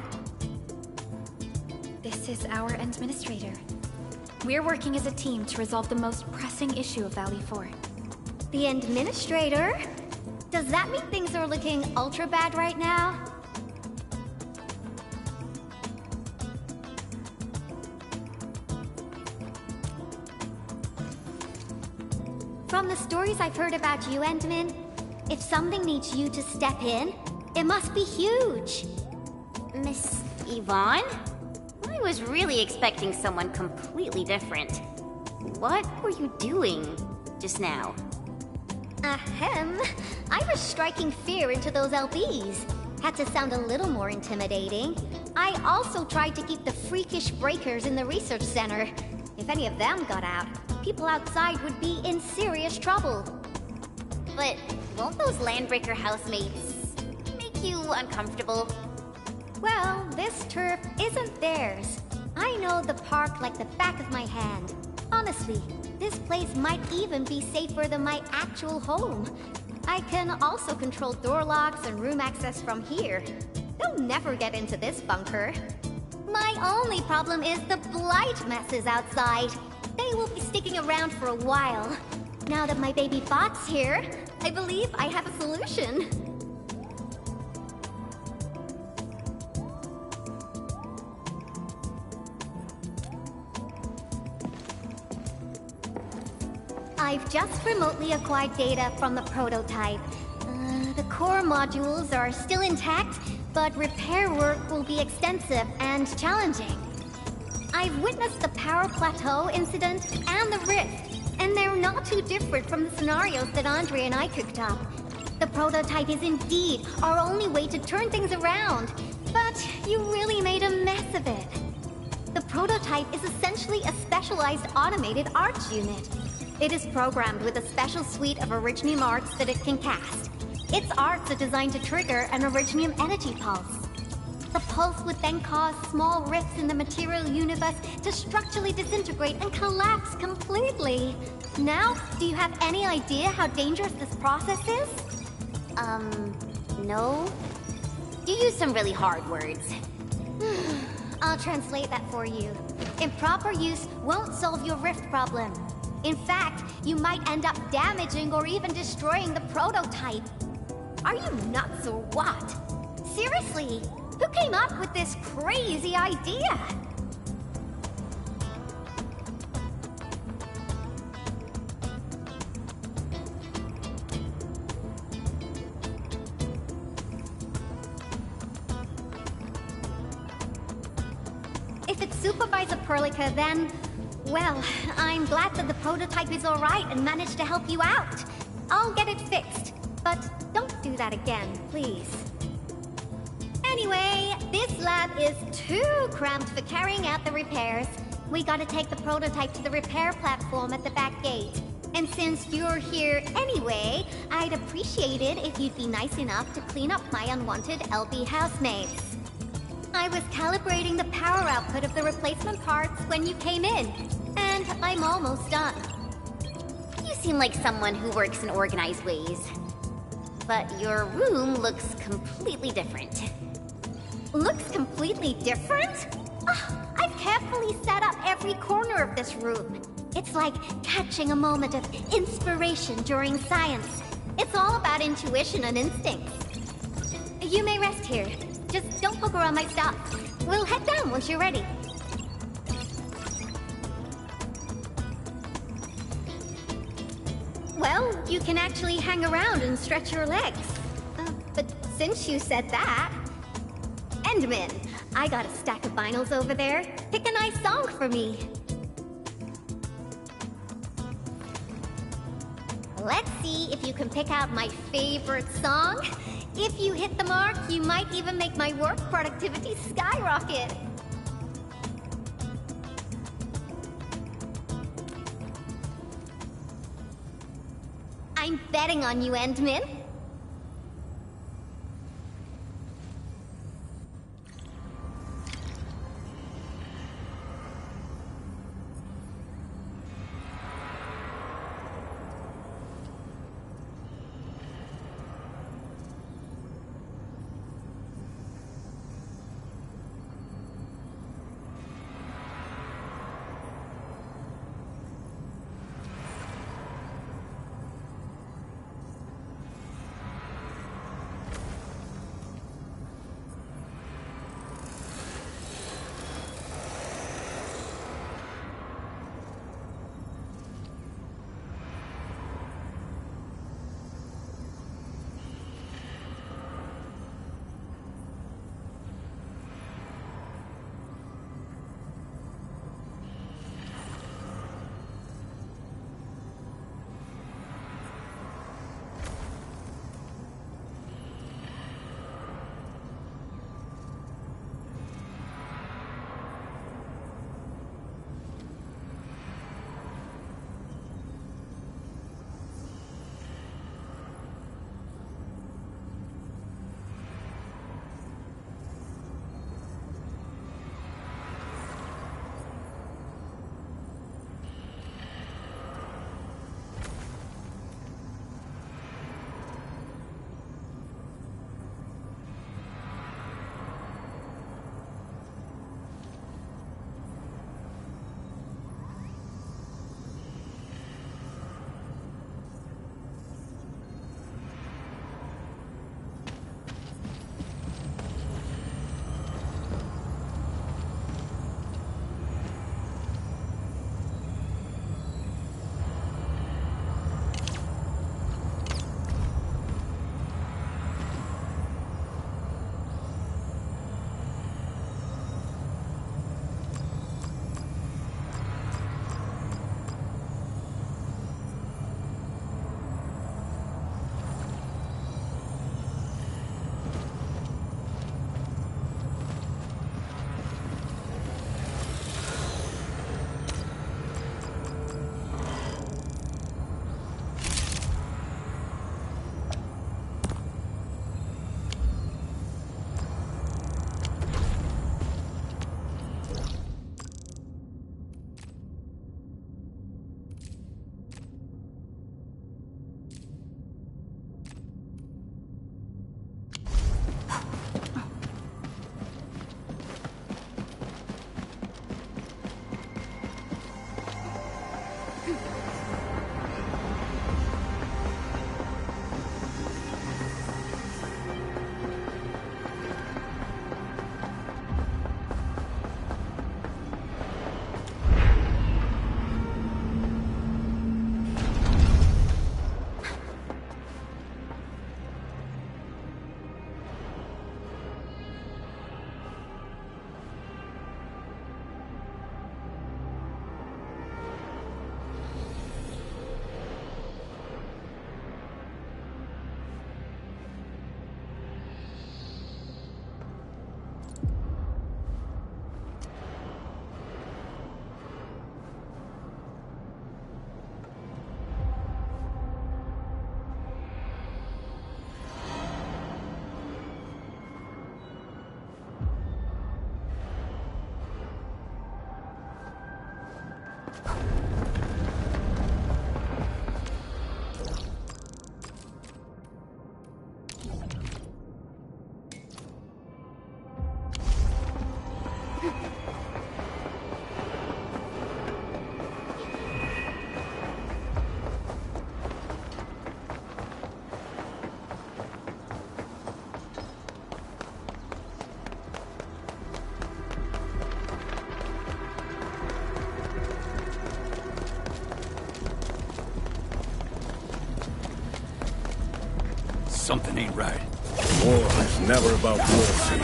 This is our administrator. We're working as a team to resolve the most pressing issue of Valley 4. The administrator? Does that mean things are looking ultra bad right now? From the stories I've heard about you, Endman, if something needs you to step in, it must be huge. Miss Yvonne? I was really expecting someone completely different. What were you doing just now? Ahem. I was striking fear into those LBs. Had to sound a little more intimidating. I also tried to keep the freakish breakers in the research center. If any of them got out, people outside would be in serious trouble. But won't those Landbreaker housemates make you uncomfortable? Well, this turf isn't theirs. I know the park like the back of my hand. Honestly, this place might even be safer than my actual home. I can also control door locks and room access from here. They'll never get into this bunker. My only problem is the blight messes outside. They will be sticking around for a while. Now that my baby bot's here, I believe I have a solution. I've just remotely acquired data from the prototype. The core modules are still intact, but repair work will be extensive and challenging. I've witnessed the power plateau incident and the rift, and they're not too different from the scenarios that Andre and I cooked up. The prototype is indeed our only way to turn things around, but you really made a mess of it. The prototype is essentially a specialized automated arts unit. It is programmed with a special suite of Originium arts that it can cast. Its arts are designed to trigger an Originium energy pulse. The pulse would then cause small rifts in the material universe to structurally disintegrate and collapse completely. Now, do you have any idea how dangerous this process is? No. You use some really hard words. I'll translate that for you. Improper use won't solve your rift problem. In fact, you might end up damaging or even destroying the prototype. Are you nuts or what? Seriously, who came up with this crazy idea? Supervisor Perlica, then... Well, I'm glad that the prototype is alright and managed to help you out. I'll get it fixed, but don't do that again, please. Anyway, this lab is too cramped for carrying out the repairs. We gotta take the prototype to the repair platform at the back gate. And since you're here anyway, I'd appreciate it if you'd be nice enough to clean up my unwanted LB housemates. I was calibrating the power output of the replacement parts when you came in, and I'm almost done. You seem like someone who works in organized ways. But your room looks completely different. Looks completely different? Oh, I've carefully set up every corner of this room. It's like catching a moment of inspiration during science. It's all about intuition and instincts. You may rest here. Just don't poke around my stuff. We'll head down once you're ready. Well, you can actually hang around and stretch your legs. But since you said that... Endman, I got a stack of vinyls over there. Pick a nice song for me. Let's see if you can pick out my favorite song. If you hit the mark, you might even make my work productivity skyrocket. I'm betting on you, Endman. Something ain't right. War is never about mercy.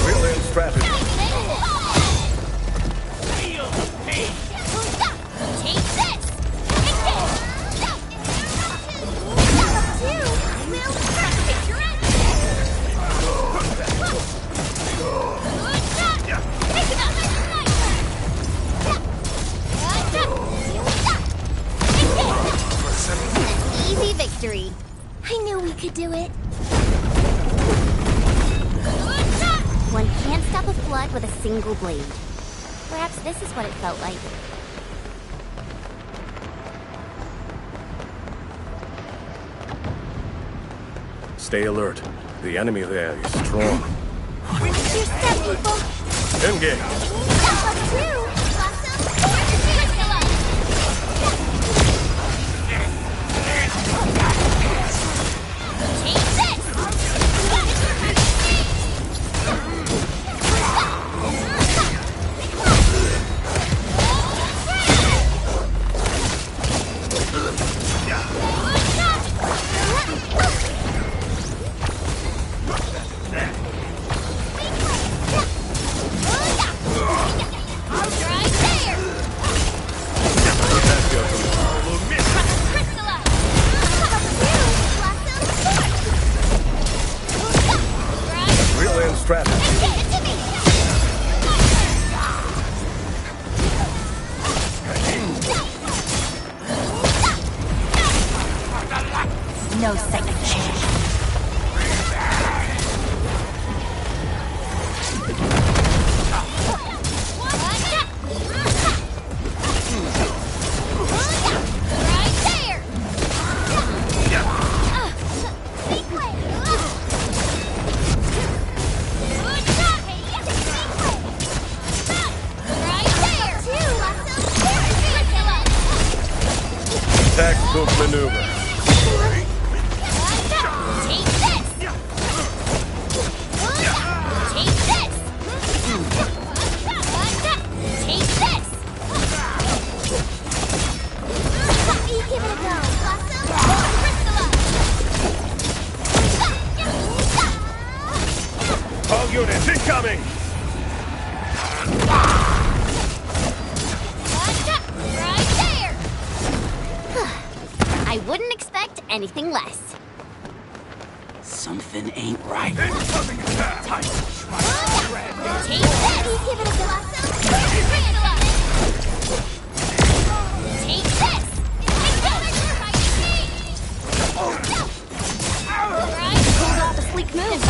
Brilliant strategy. Easy victory. I knew we could do it. One can't stop a flood with a single blade. Perhaps this is what it felt like. Stay alert. The enemy there is strong. Your step, people! Engage! Brilliant strategy. No second chance. Textbook maneuver. All units incoming! I wouldn't expect anything less. Something ain't right. Take this! Give it a go. Take this! Pulled off a sleek move.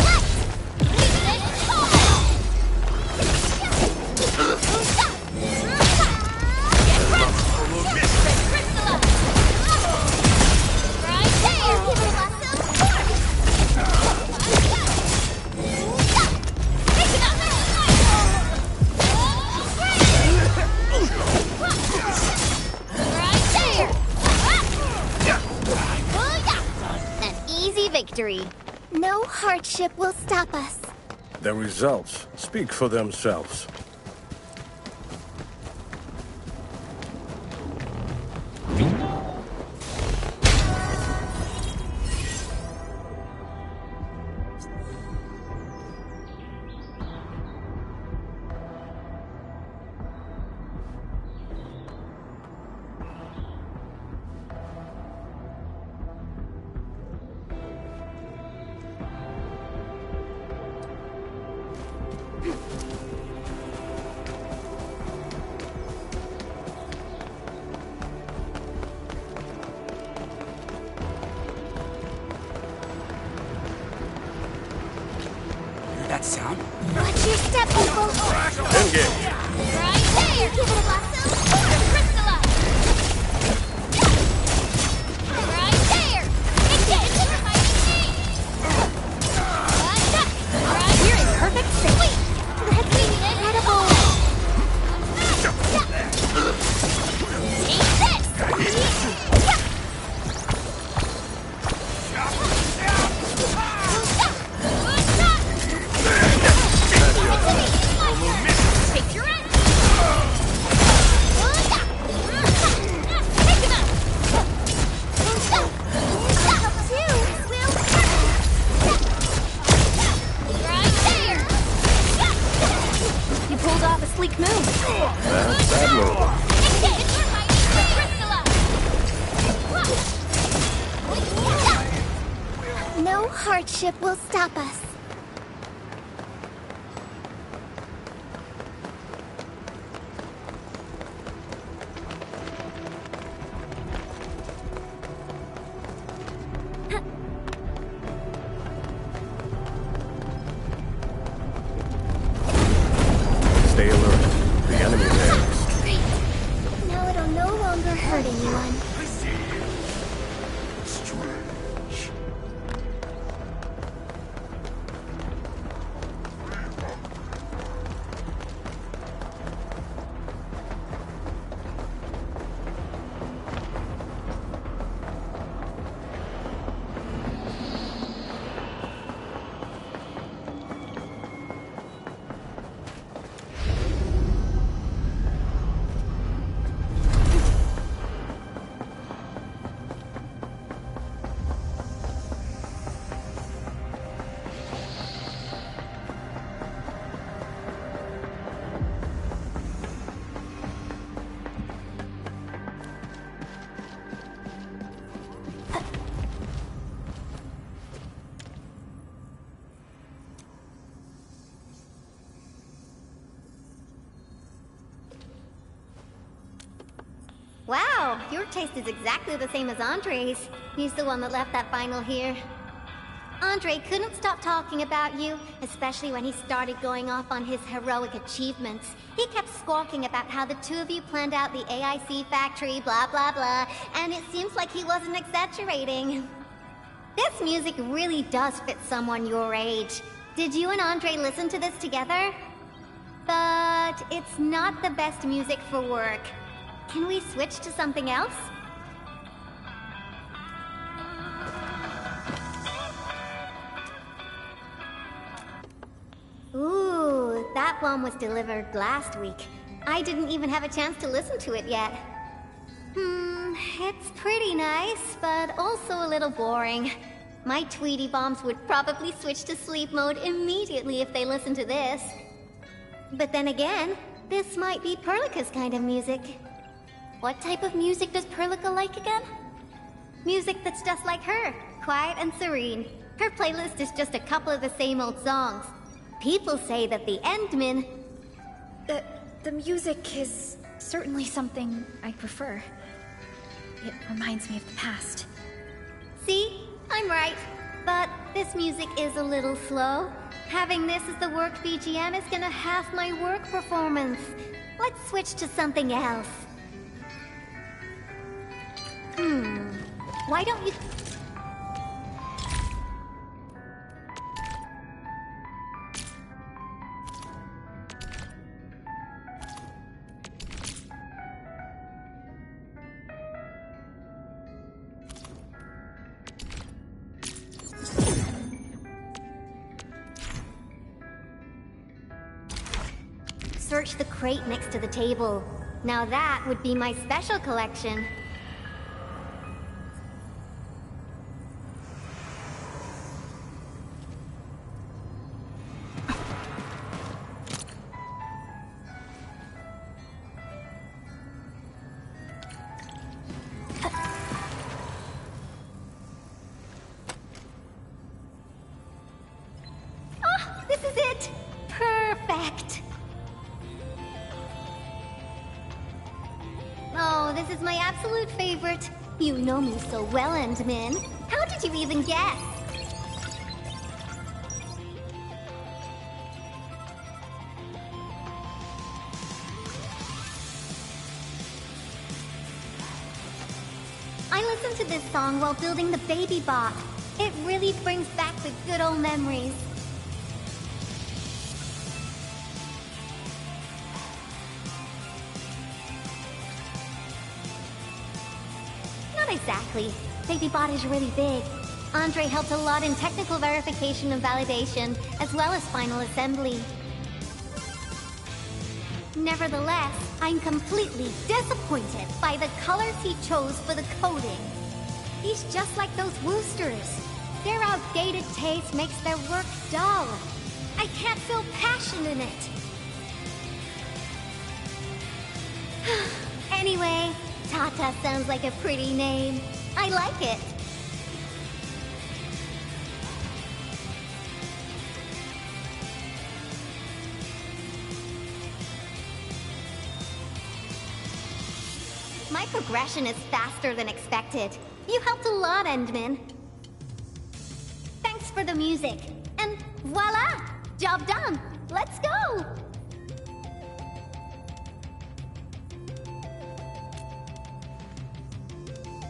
An easy victory. No hardship will stop us. The results speak for themselves. That sound? Watch your step, people! Engage! Right there! Give it a blossom! Crystallize! Right there! Engage! Right, you're in perfect sync! That's incredible! Take this! sleek move. That's admirable. No hardship will stop us. Stay alert. The enemy there. Great. Now it'll no longer hurt anyone. Wow, your taste is exactly the same as Andre's. He's the one that left that vinyl here. Andre couldn't stop talking about you, especially when he started going off on his heroic achievements. He kept squawking about how the two of you planned out the AIC factory, blah blah blah, and it seems like he wasn't exaggerating. This music really does fit someone your age. Did you and Andre listen to this together? But it's not the best music for work. Can we switch to something else? Ooh, that one was delivered last week. I didn't even have a chance to listen to it yet. It's pretty nice, but also a little boring. My Tweety Bombs would probably switch to sleep mode immediately if they listened to this. But then again, this might be Perlica's kind of music. What type of music does Perlica like again? Music that's just like her, quiet and serene. Her playlist is just a couple of the same old songs. People say that the Endmen... The music is certainly something I prefer. It reminds me of the past. See? I'm right. But this music is a little slow. Having this as the work BGM is gonna half my work performance. Let's switch to something else. Why don't you... Search the crate next to the table. Now that would be my special collection. This is it! Perfect! Oh, this is my absolute favorite. You know me so well, Endmin. How did you even guess? I listened to this song while building the baby bot. It really brings back the good old memories. Exactly. BabyBot is really big. Andre helped a lot in technical verification and validation, as well as final assembly. Nevertheless, I'm completely disappointed by the colors he chose for the coding. He's just like those Woosters. Their outdated taste makes their work dull. I can't feel passion in it. Anyway, Tata sounds like a pretty name. I like it. My progression is faster than expected. You helped a lot, Endman. Thanks for the music. And voila! Job done! Let's go!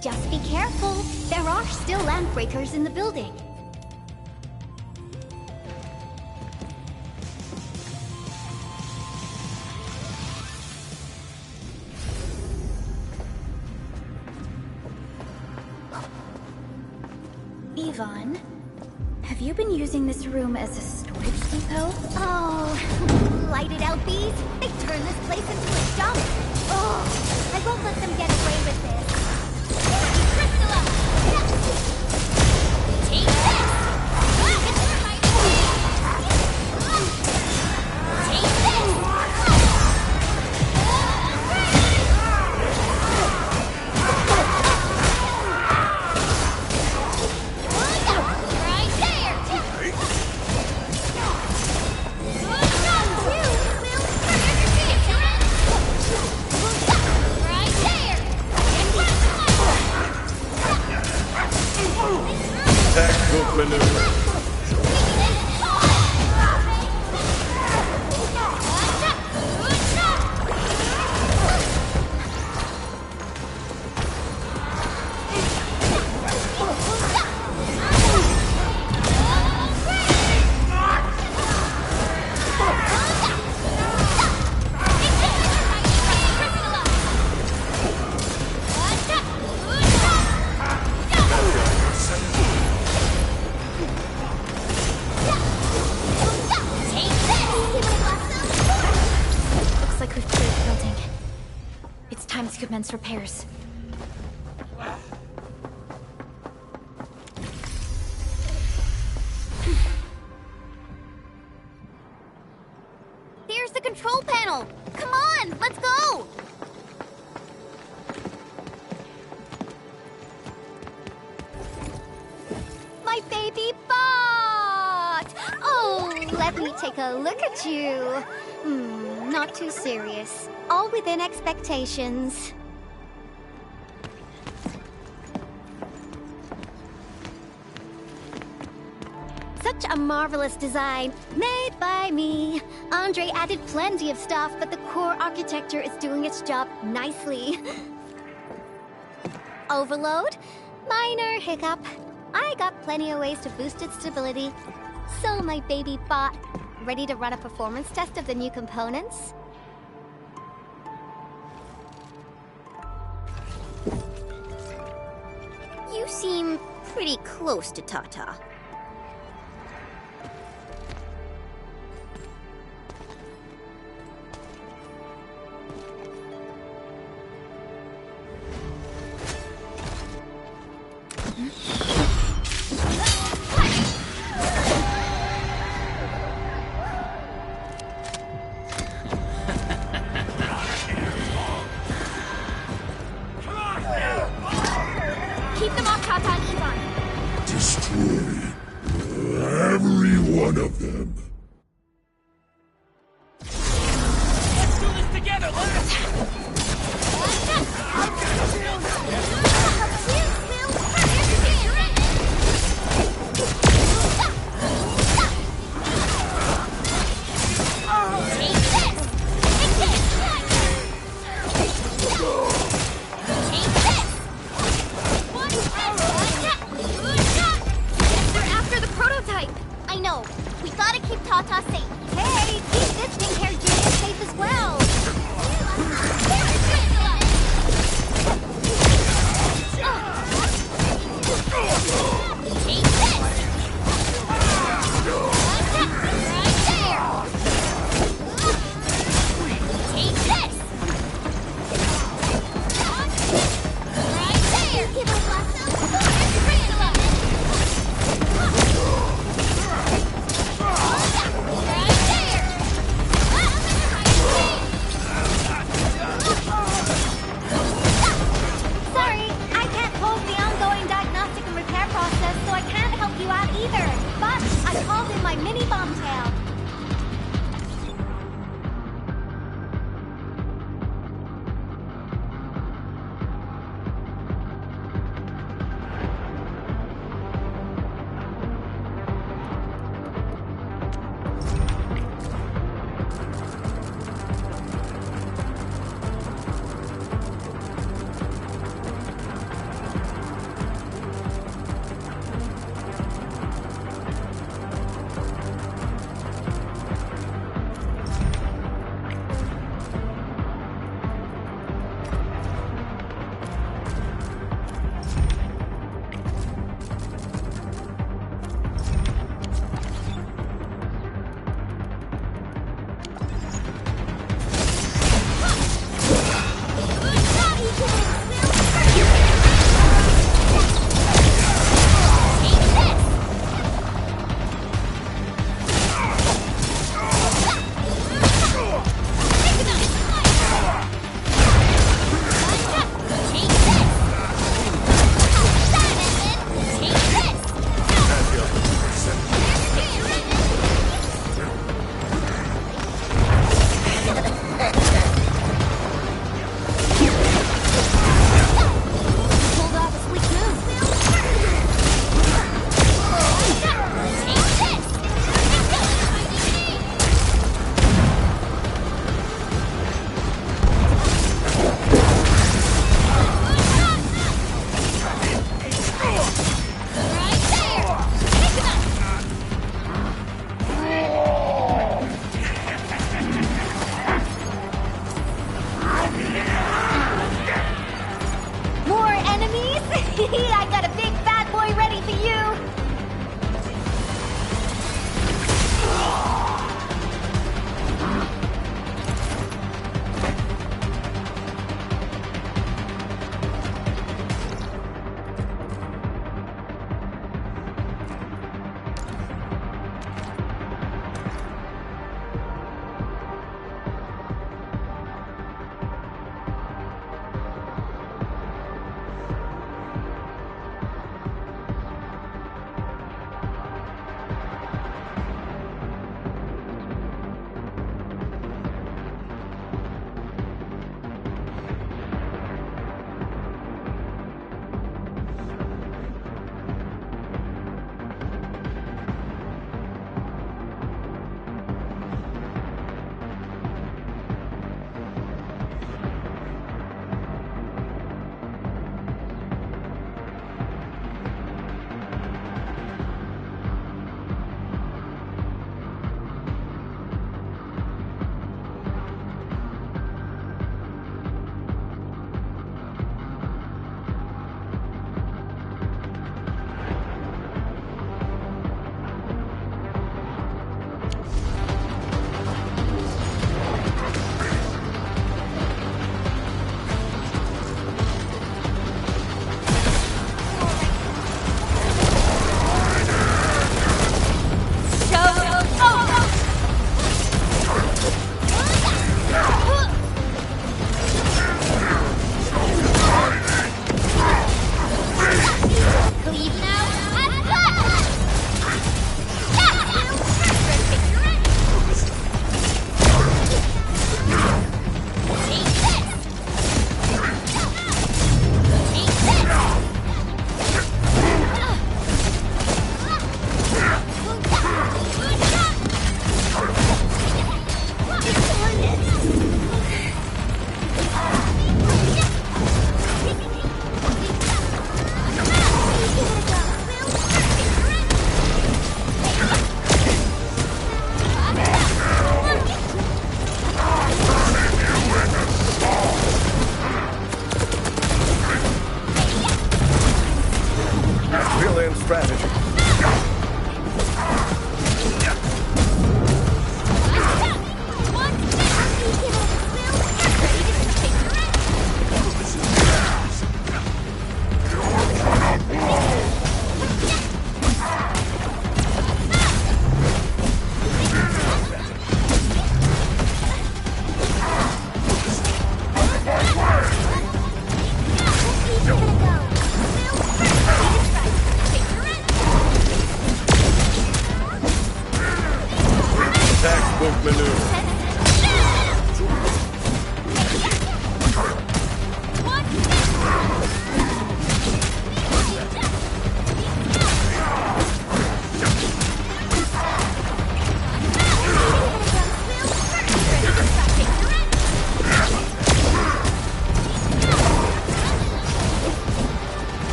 Just be careful. There are still landbreakers in the building. Yvonne, have you been using this room as a storage depot? Oh, lighted LBs? They turn this place into a dump. Oh, I won't let them get away with this. Priscilla! Take this! Take this! Tactical maneuver. Commence repairs. There's the control panel! Come on, let's go! My baby bot! Oh, let me take a look at you. Not too serious. All within expectations. Such a marvelous design, made by me. Andre added plenty of stuff, but the core architecture is doing its job nicely. Overload? Minor hiccup. I got plenty of ways to boost its stability. So, my baby bot, ready to run a performance test of the new components? You seem pretty close to Tata. Keep them off Tata and Yvonne. Destroy every one of them. Let's do this together, lads! We gotta keep Tata safe. Hey, keep this thing here safe as well.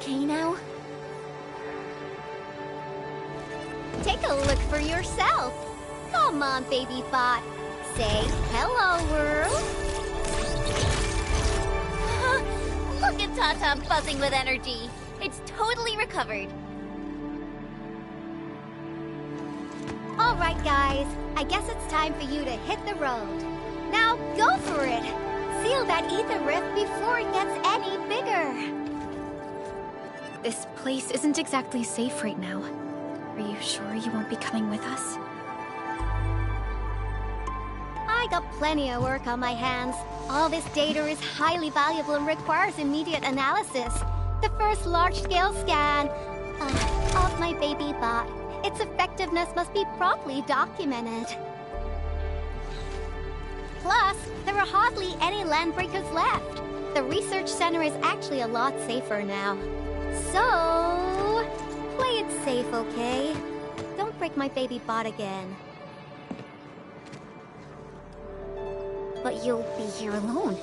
okay now? Take a look for yourself. Come on, baby bot. Say hello, world. Look at Tata buzzing with energy. It's totally recovered. All right, guys. I guess it's time for you to hit the road. Now go for it. Seal that ether rift before it gets any bigger. This place isn't exactly safe right now. Are you sure you won't be coming with us? I got plenty of work on my hands. All this data is highly valuable and requires immediate analysis. The first large-scale scan of my baby bot. Its effectiveness must be properly documented. Plus, there are hardly any landbreakers left. The research center is actually a lot safer now. So, play it safe, okay? Don't break my baby bot again. But you'll be here alone.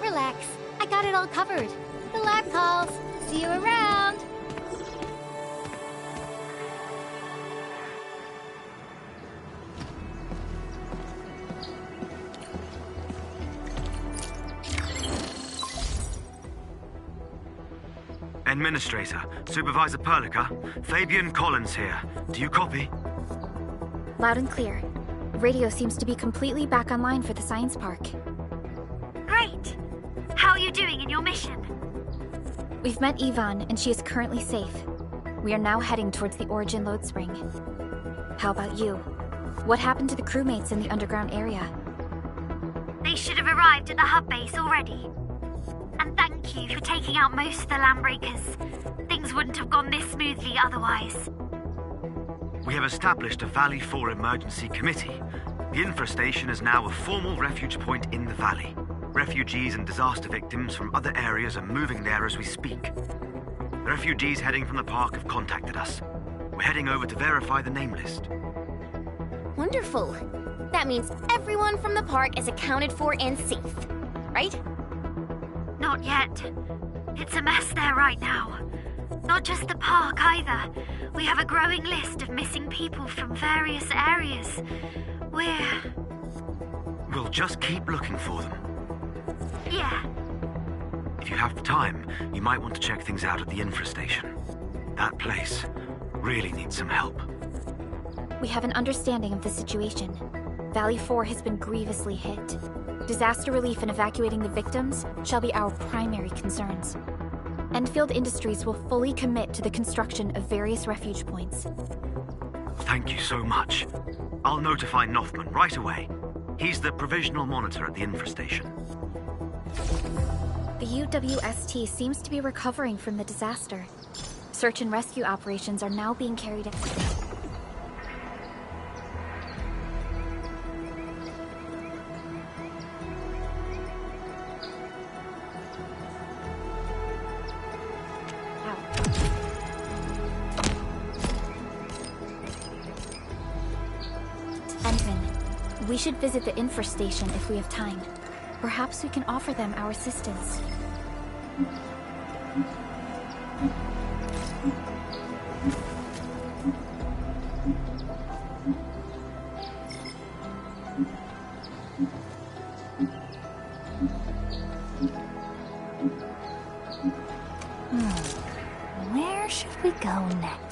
Relax. I got it all covered. The lab calls. See you around. Administrator, Supervisor Perlica, Fabian Collins here. Do you copy? Loud and clear. Radio seems to be completely back online for the science park. Great! How are you doing in your mission? We've met Yvonne, and she is currently safe. We are now heading towards the Origin load spring. How about you? What happened to the crewmates in the underground area? They should have arrived at the hub base already. And thank you for taking out most of the landbreakers. Things wouldn't have gone this smoothly otherwise. We have established a Valley 4 emergency committee. The infrastation is now a formal refuge point in the valley. Refugees and disaster victims from other areas are moving there as we speak. The refugees heading from the park have contacted us. We're heading over to verify the name list. Wonderful. That means everyone from the park is accounted for and safe, right? Not yet. It's a mess there right now. Not just the park either. We have a growing list of missing people from various areas. We'll just keep looking for them. Yeah. If you have time, you might want to check things out at the infrastation. That place really needs some help. We have an understanding of the situation. Valley 4 has been grievously hit. Disaster relief and evacuating the victims shall be our primary concerns. Endfield Industries will fully commit to the construction of various refuge points. Thank you so much. I'll notify Nothman right away. He's the provisional monitor at the infrastation. The UWST seems to be recovering from the disaster. Search and rescue operations are now being carried out. We should visit the infrastation if we have time. Perhaps we can offer them our assistance. Where should we go next?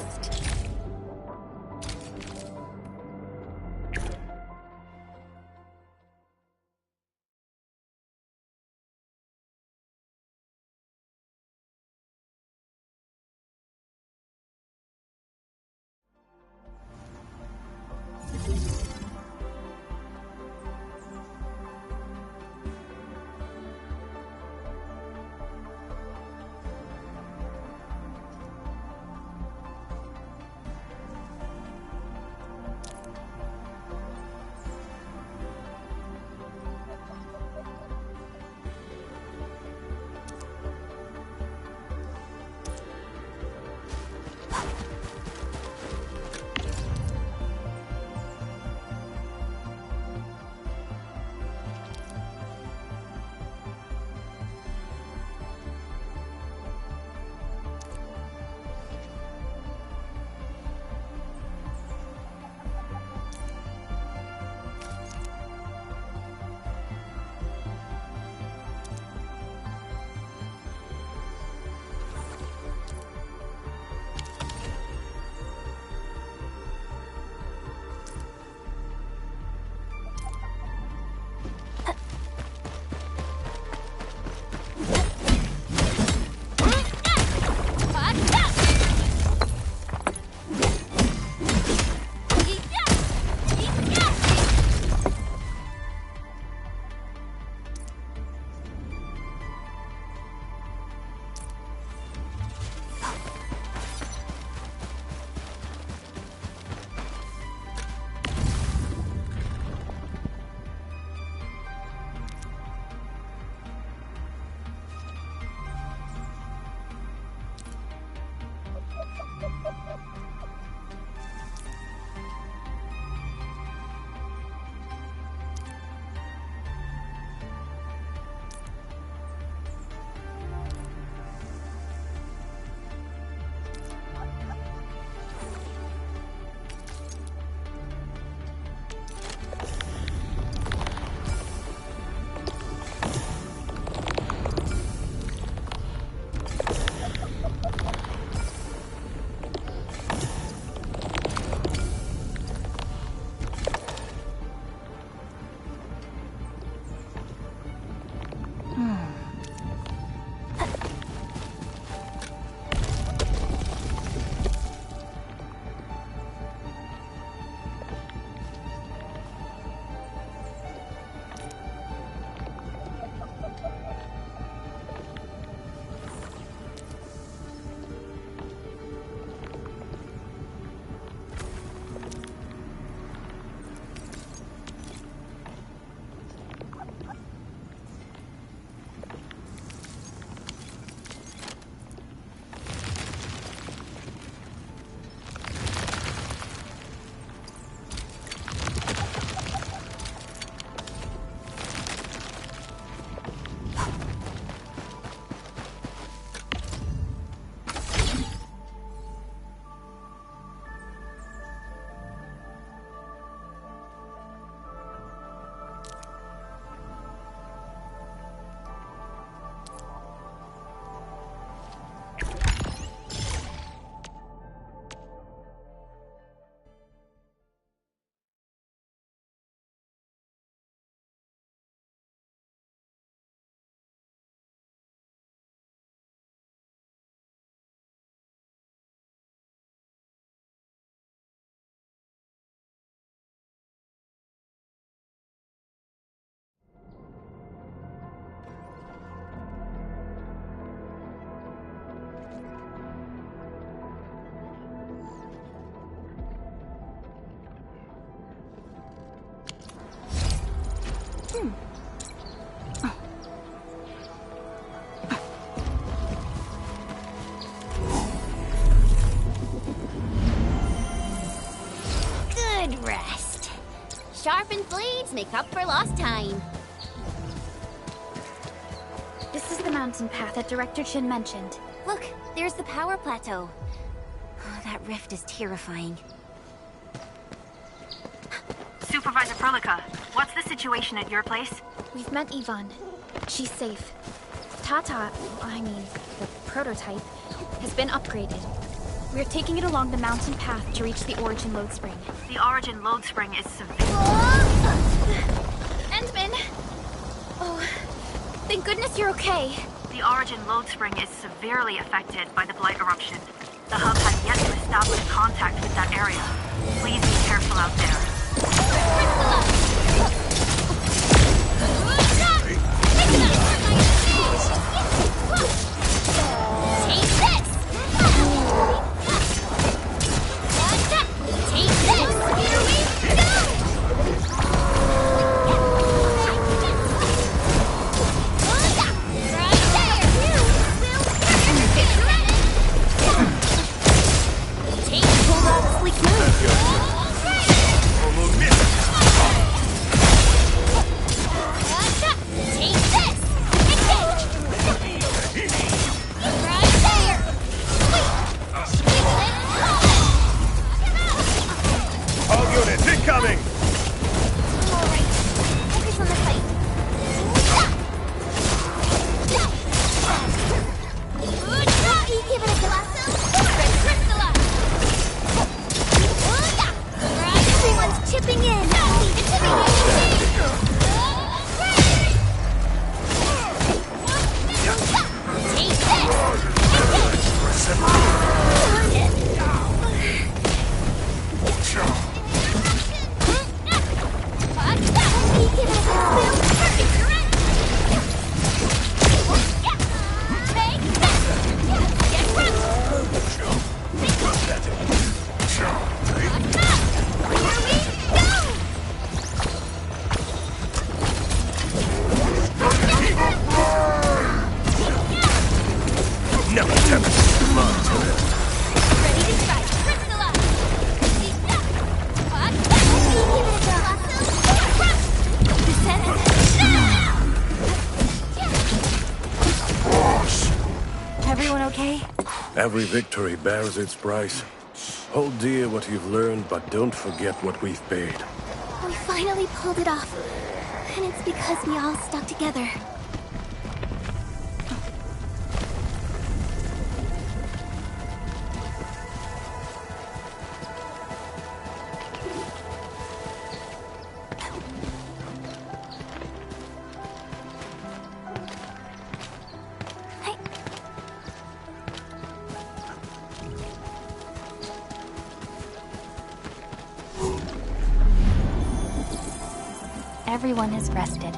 sharpened blades make up for lost time. This is the mountain path that Director Chin mentioned. Look, there's the power plateau. Oh, that rift is terrifying. Supervisor Prolica, what's the situation at your place? We've met Yvonne. She's safe. Tata, the prototype, has been upgraded. We're taking it along the mountain path to reach the Origin Load Spring. The Origin Load Spring is severe. Endman! Oh, thank goodness you're okay. The Origin Load Spring is severely affected by the Blight eruption. The hub has yet to establish contact with that area. Please be careful out there. Every victory bears its price. Hold dear what you've learned, but don't forget what we've paid. We finally pulled it off. And it's because we all stuck together. Everyone has rested.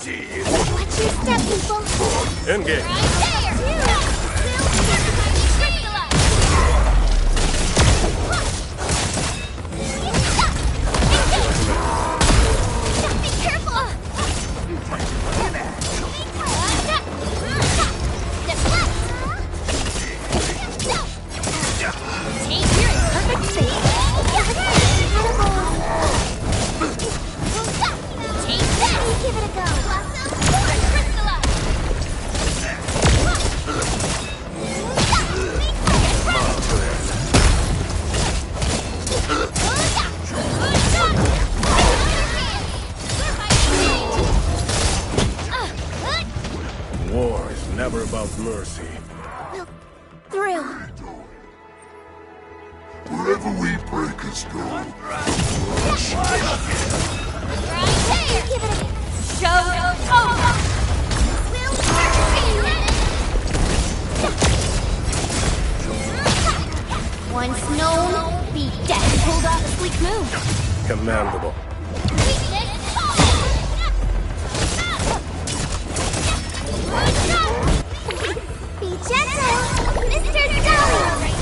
Watch your step, people! Engage! Right there! Be careful! Take your perfect space! Take this! Give it a go! War is never about mercy. Through. Wherever we breakers go, Once known, be dead. Pulled off a sleek move. Commendable. Be gentle, Mr. Dolly!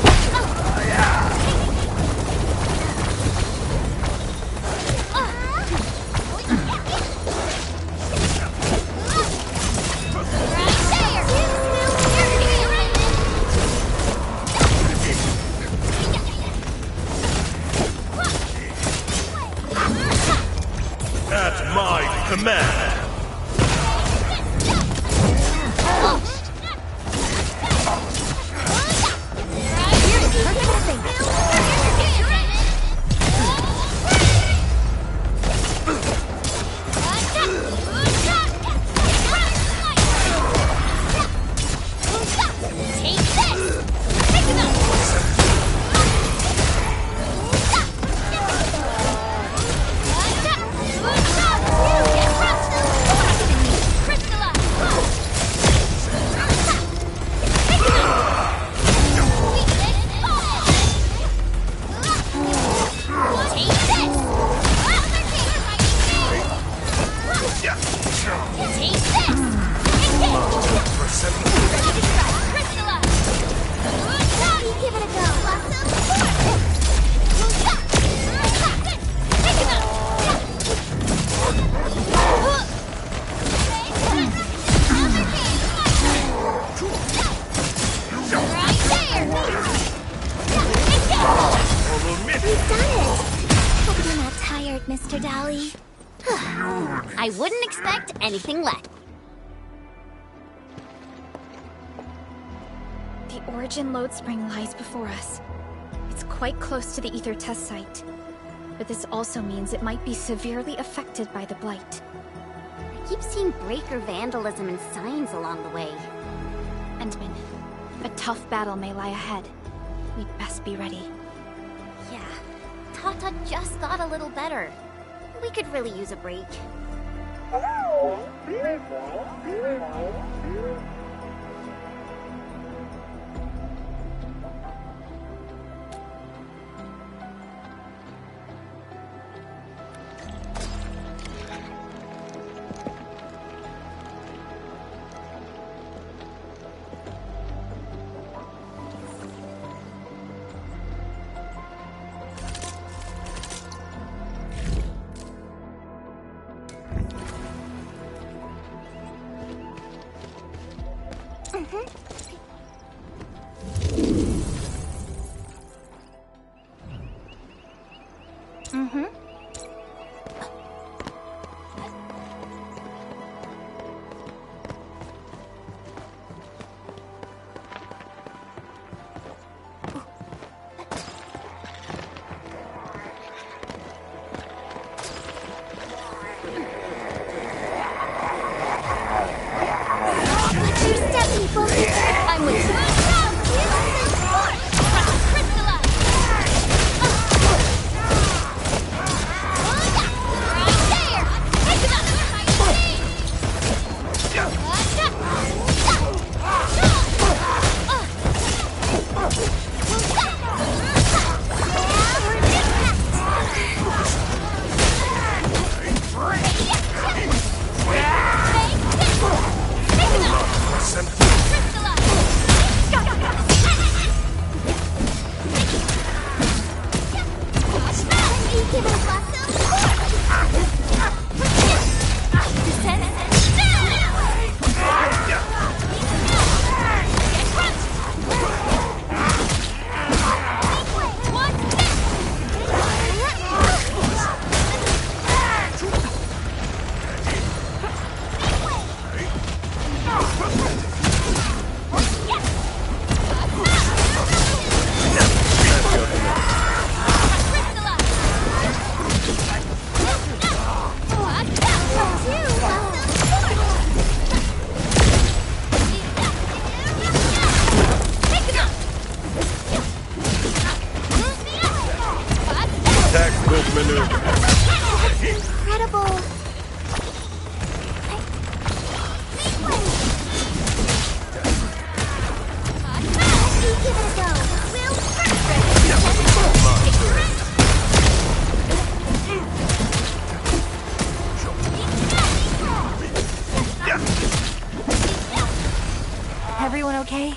At my command! Mr. Dolly. I wouldn't expect anything less. The Origin load spring lies before us. It's quite close to the Ether test site. But this also means it might be severely affected by the Blight. I keep seeing breaker vandalism and signs along the way. Endman, a tough battle may lie ahead. We'd best be ready. Yeah, Tata just got a little better. We could really use a break. I'm with you. incredible. You give it a go. Everyone okay?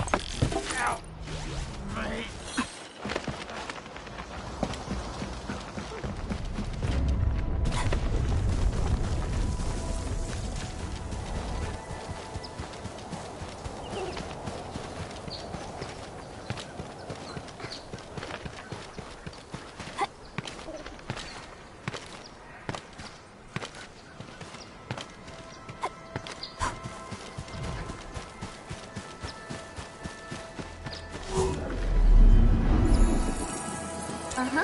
Uh-huh.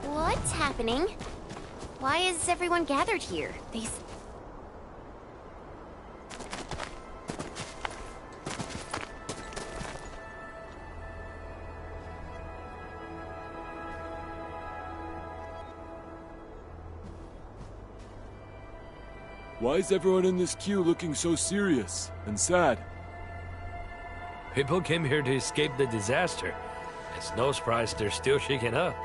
What's happening? Why is everyone gathered here? Why is everyone in this queue looking so serious and sad? People came here to escape the disaster. It's no surprise they're still shaking up.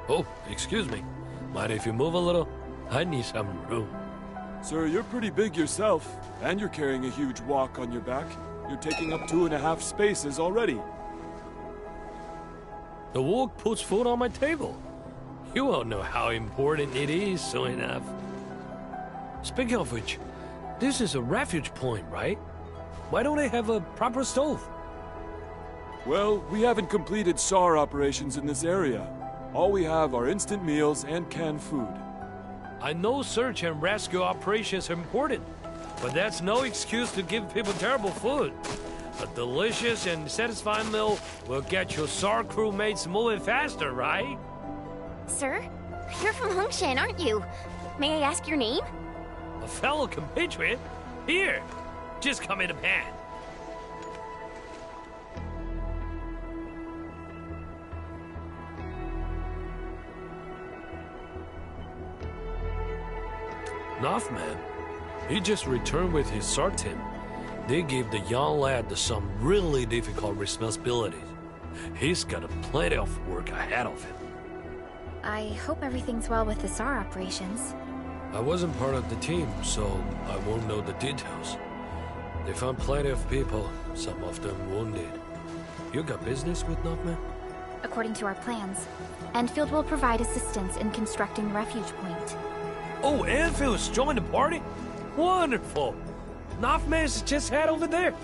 Oh, excuse me. Mind if you move a little? I need some room. Sir, you're pretty big yourself, and you're carrying a huge walk on your back. You're taking up 2.5 spaces already. The walk puts food on my table. You all know how important it is soon enough. Speaking of which, this is a refuge point, right? Why don't they have a proper stove? Well, we haven't completed SAR operations in this area. All we have are instant meals and canned food. I know search and rescue operations are important, but that's no excuse to give people terrible food. A delicious and satisfying meal will get your SAR crewmates moving faster, right? Sir, you're from Hongshan, aren't you? May I ask your name? A fellow compatriot? Here, just come in a pan. Northman, he just returned with his SAR team. They gave the young lad some really difficult responsibilities. He's got plenty of work ahead of him. I hope everything's well with the SAR operations. I wasn't part of the team, so I won't know the details. They found plenty of people, some of them wounded. You got business with Northman? According to our plans, Endfield will provide assistance in constructing the refuge point. Oh, Enfield's joined the party? Wonderful! Northman's just head over there.